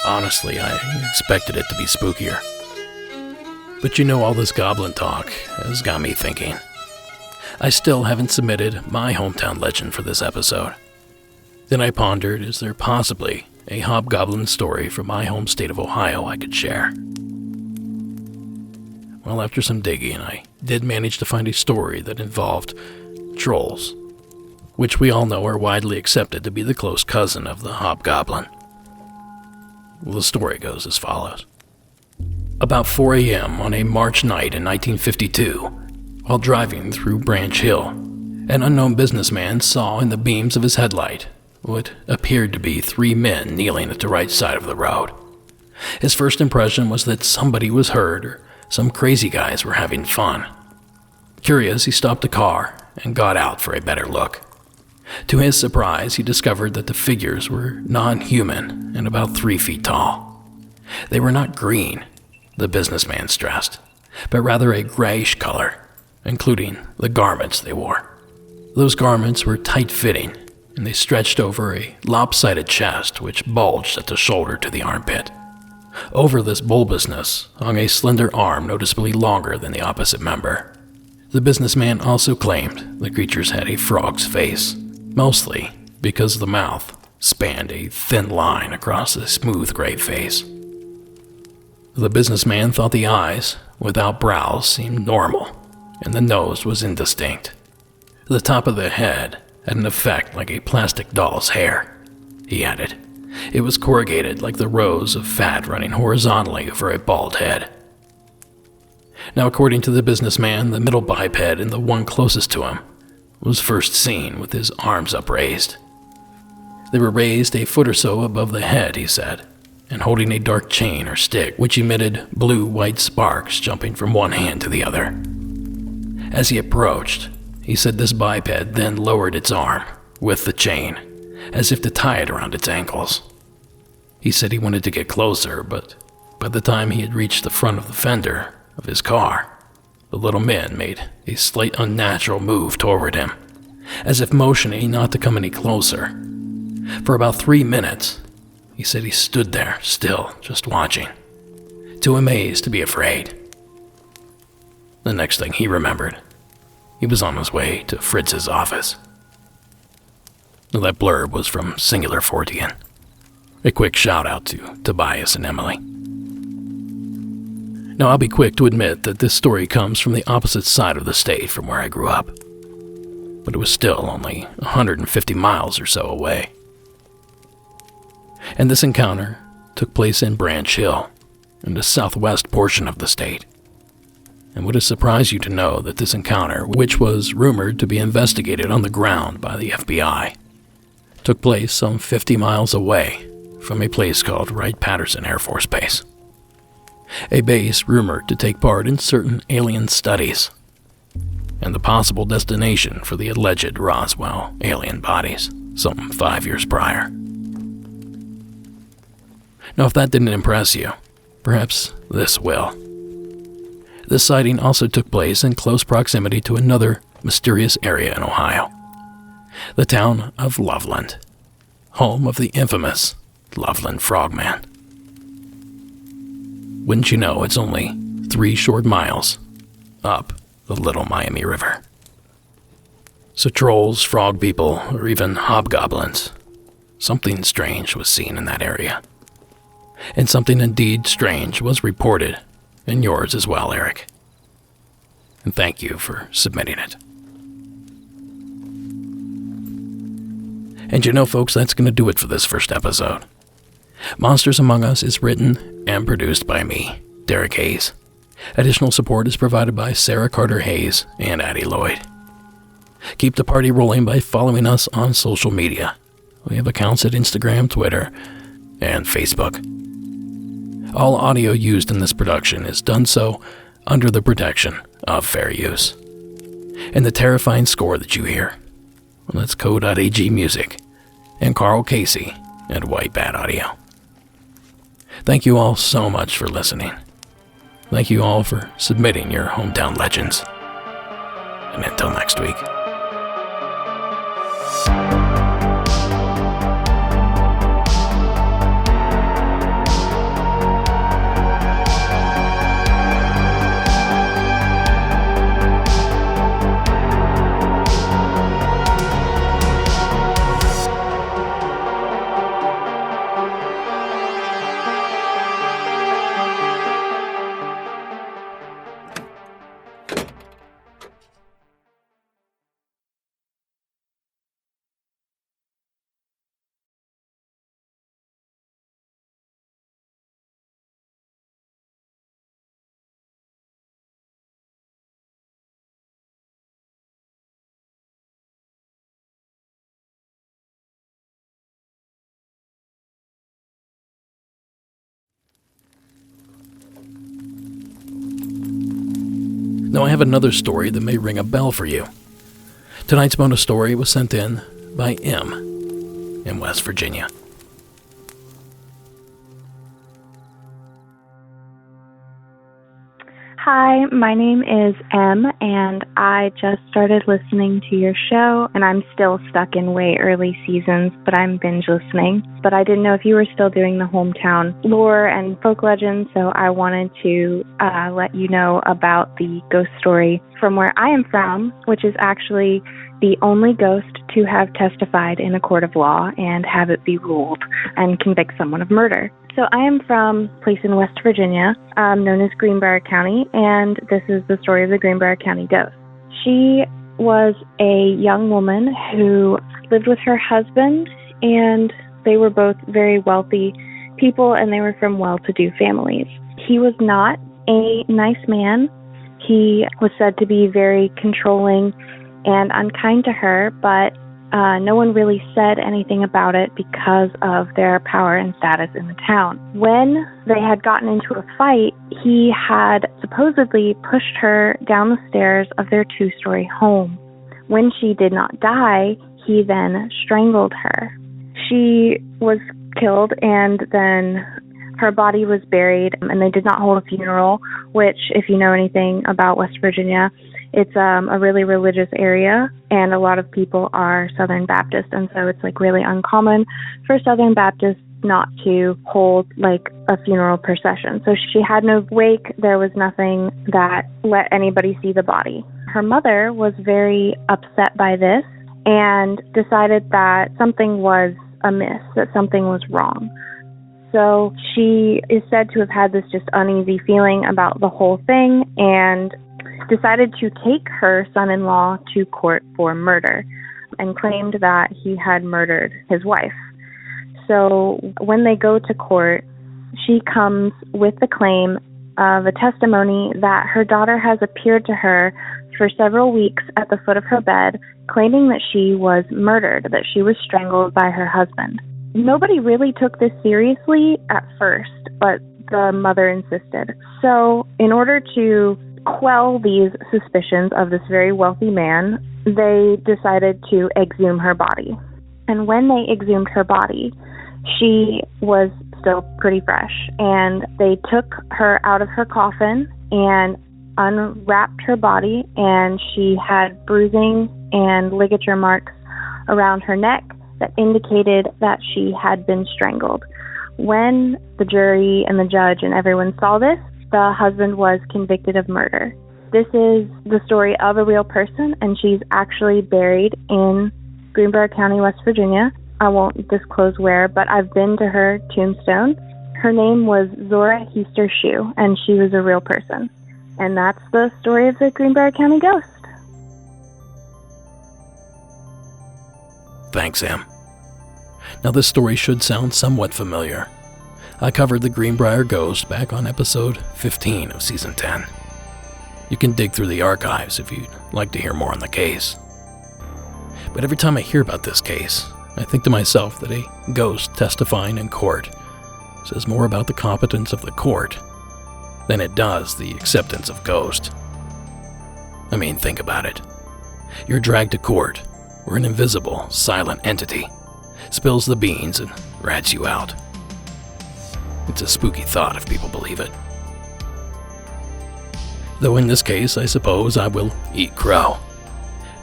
Honestly, I expected it to be spookier. But all this goblin talk has got me thinking. I still haven't submitted my hometown legend for this episode. Then I pondered, is there possibly a hobgoblin story from my home state of Ohio I could share? Well, after some digging, I did manage to find a story that involved trolls, which we all know are widely accepted to be the close cousin of the hobgoblin. Well, the story goes as follows. About 4 a.m. on a March night in 1952, while driving through Branch Hill, an unknown businessman saw in the beams of his headlight what appeared to be 3 men kneeling at the right side of the road. His first impression was that somebody was hurt or some crazy guys were having fun. Curious, he stopped the car and got out for a better look. To his surprise, he discovered that the figures were non-human and about 3 feet tall. They were not green, the businessman stressed, but rather a grayish color, including the garments they wore. Those garments were tight-fitting, and they stretched over a lopsided chest which bulged at the shoulder to the armpit. Over this bulbousness hung a slender arm noticeably longer than the opposite member. The businessman also claimed the creatures had a frog's face, mostly because the mouth spanned a thin line across the smooth gray face. The businessman thought the eyes, without brows, seemed normal, and the nose was indistinct. The top of the head had an effect like a plastic doll's hair, he added. It was corrugated like the rows of fat running horizontally over a bald head. Now, according to the businessman, the middle biped and the one closest to him was first seen with his arms upraised. They were raised a foot or so above the head, he said, and holding a dark chain or stick which emitted blue-white sparks jumping from one hand to the other. As he approached, he said this biped then lowered its arm with the chain, as if to tie it around its ankles. He said he wanted to get closer, but by the time he had reached the front of the fender of his car, the little man made a slight unnatural move toward him, as if motioning not to come any closer. For about 3 minutes, he said he stood there, still, just watching, too amazed to be afraid. The next thing he remembered, he was on his way to Fritz's office. That blurb was from Singular Fortean. A quick shout out to Tobias and Emily. Now, I'll be quick to admit that this story comes from the opposite side of the state from where I grew up, but it was still only 150 miles or so away. And this encounter took place in Branch Hill, in the southwest portion of the state. And would it surprise you to know that this encounter, which was rumored to be investigated on the ground by the FBI, took place some 50 miles away from a place called Wright-Patterson Air Force Base, a base rumored to take part in certain alien studies, and the possible destination for the alleged Roswell alien bodies some 5 years prior. Now, if that didn't impress you, perhaps this will. This sighting also took place in close proximity to another mysterious area in Ohio, the town of Loveland, home of the infamous Loveland Frogman. Wouldn't you know, it's only 3 short miles up the Little Miami River. So trolls, frog people, or even hobgoblins, something strange was seen in that area. And something indeed strange was reported in yours as well, Eric. And thank you for submitting it. And folks, that's going to do it for this first episode. Monsters Among Us is written and produced by me, Derek Hayes. Additional support is provided by Sarah Carter Hayes and Addie Lloyd. Keep the party rolling by following us on social media. We have accounts at Instagram, Twitter, and Facebook. All audio used in this production is done so under the protection of fair use. And the terrifying score that you hear, well, that's Co.AG Music and Carl Casey at White Bat Audio. Thank you all so much for listening. Thank you all for submitting your hometown legends. And until next week. Now I have another story that may ring a bell for you. Tonight's bonus story was sent in by M in West Virginia. Hi, my name is Em, and I just started listening to your show, and I'm still stuck in way early seasons, but I'm binge listening. But I didn't know if you were still doing the hometown lore and folk legends, so I wanted to let you know about the ghost story from where I am from, which is actually the only ghost to have testified in a court of law and have it be ruled and convict someone of murder. So I am from a place in West Virginia known as Greenbrier County, and this is the story of the Greenbrier County ghost. She was a young woman who lived with her husband, and they were both very wealthy people, and they were from well-to-do families. He was not a nice man. He was said to be very controlling and unkind to her, but no one really said anything about it because of their power and status in the town. When they had gotten into a fight, he had supposedly pushed her down the stairs of their 2-story home. When she did not die, he then strangled her. She was killed, and then her body was buried, and they did not hold a funeral, which, if you know anything about West Virginia, it's a really religious area, and a lot of people are Southern Baptist, and so it's really uncommon for Southern Baptists not to hold a funeral procession. So she had no wake. There was nothing that let anybody see the body. Her mother was very upset by this and decided that something was amiss, that something was wrong. So she is said to have had this just uneasy feeling about the whole thing and decided to take her son-in-law to court for murder and claimed that he had murdered his wife. So when they go to court, she comes with the claim of a testimony that her daughter has appeared to her for several weeks at the foot of her bed, claiming that she was murdered, that she was strangled by her husband. Nobody really took this seriously at first, but the mother insisted. So in order to quell these suspicions of this very wealthy man, they decided to exhume her body. And when they exhumed her body, she was still pretty fresh. And they took her out of her coffin and unwrapped her body, and she had bruising and ligature marks around her neck that indicated that she had been strangled. When the jury and the judge and everyone saw this, the husband was convicted of murder. This is the story of a real person, and she's actually buried in Greenbrier County, West Virginia. I won't disclose where, but I've been to her tombstone. Her name was Zora Heaster Shue, and she was a real person. And that's the story of the Greenbrier County ghost. Thanks, Em. Now this story should sound somewhat familiar. I covered the Greenbrier Ghost back on episode 15 of season 10. You can dig through the archives if you'd like to hear more on the case. But every time I hear about this case, I think to myself that a ghost testifying in court says more about the competence of the court than it does the acceptance of ghost. I mean, think about it. You're dragged to court where an invisible, silent entity spills the beans and rats you out. It's a spooky thought if people believe it. Though in this case, I suppose I will eat crow,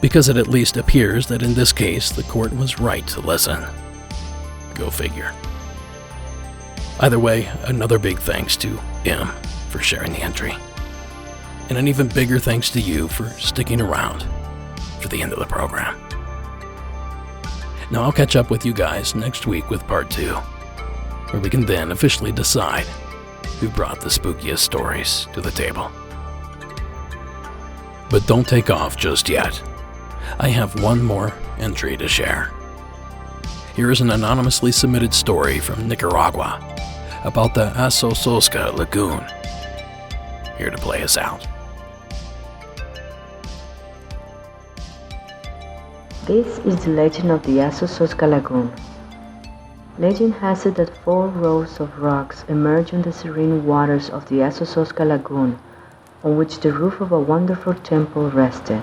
because it at least appears that in this case the court was right to listen. Go figure. Either way, another big thanks to M for sharing the entry. And an even bigger thanks to you for sticking around for the end of the program. Now I'll catch up with you guys next week with part 2, where we can then officially decide who brought the spookiest stories to the table. But don't take off just yet. I have one more entry to share. Here is an anonymously submitted story from Nicaragua about the Asososca Lagoon. Here to play us out. This is the legend of the Asososca Lagoon. Legend has it that 4 rows of rocks emerge on the serene waters of the Asososca Lagoon, on which the roof of a wonderful temple rested.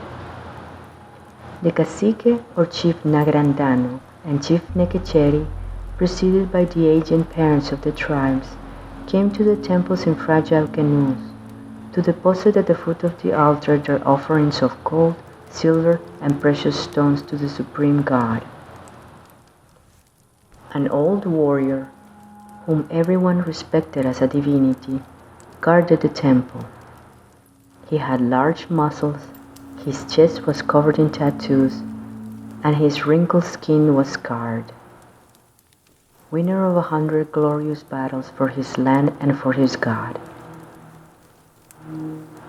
The cacique or chief Nagrandano and chief Nequecheri, preceded by the aged parents of the tribes, came to the temples in fragile canoes to deposit at the foot of the altar their offerings of gold, silver, and precious stones to the supreme god. An old warrior, whom everyone respected as a divinity, guarded the temple. He had large muscles, his chest was covered in tattoos, and his wrinkled skin was scarred. Winner of 100 glorious battles for his land and for his god.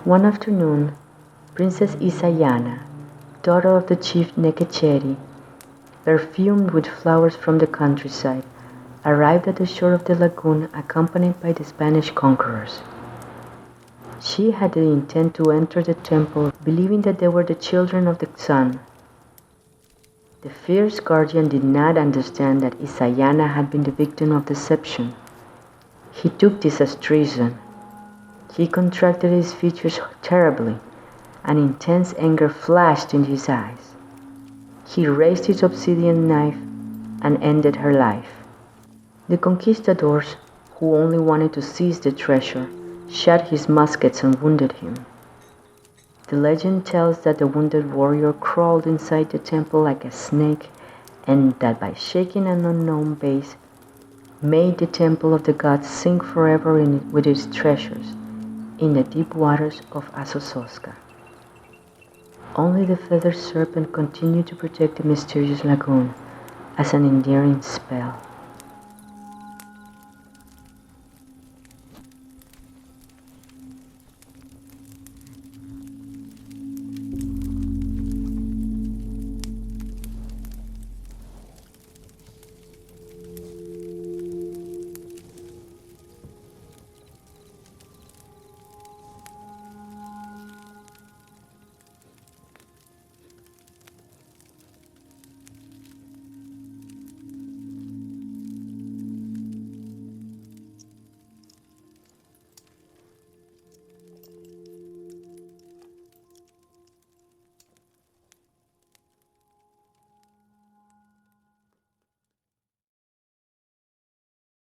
One afternoon, Princess Isayana, daughter of the chief Nequecheri, perfumed with flowers from the countryside, arrived at the shore of the lagoon accompanied by the Spanish conquerors. She had the intent to enter the temple, believing that they were the children of the sun. The fierce guardian did not understand that Isayana had been the victim of deception. He took this as treason. He contracted his features terribly. An intense anger flashed in his eyes. He raised his obsidian knife and ended her life. The conquistadors, who only wanted to seize the treasure, shot his muskets and wounded him. The legend tells that the wounded warrior crawled inside the temple like a snake, and that by shaking an unknown base, made the temple of the gods sink forever with its treasures in the deep waters of Asososca. Only the feathered serpent continued to protect the mysterious lagoon as an endearing spell.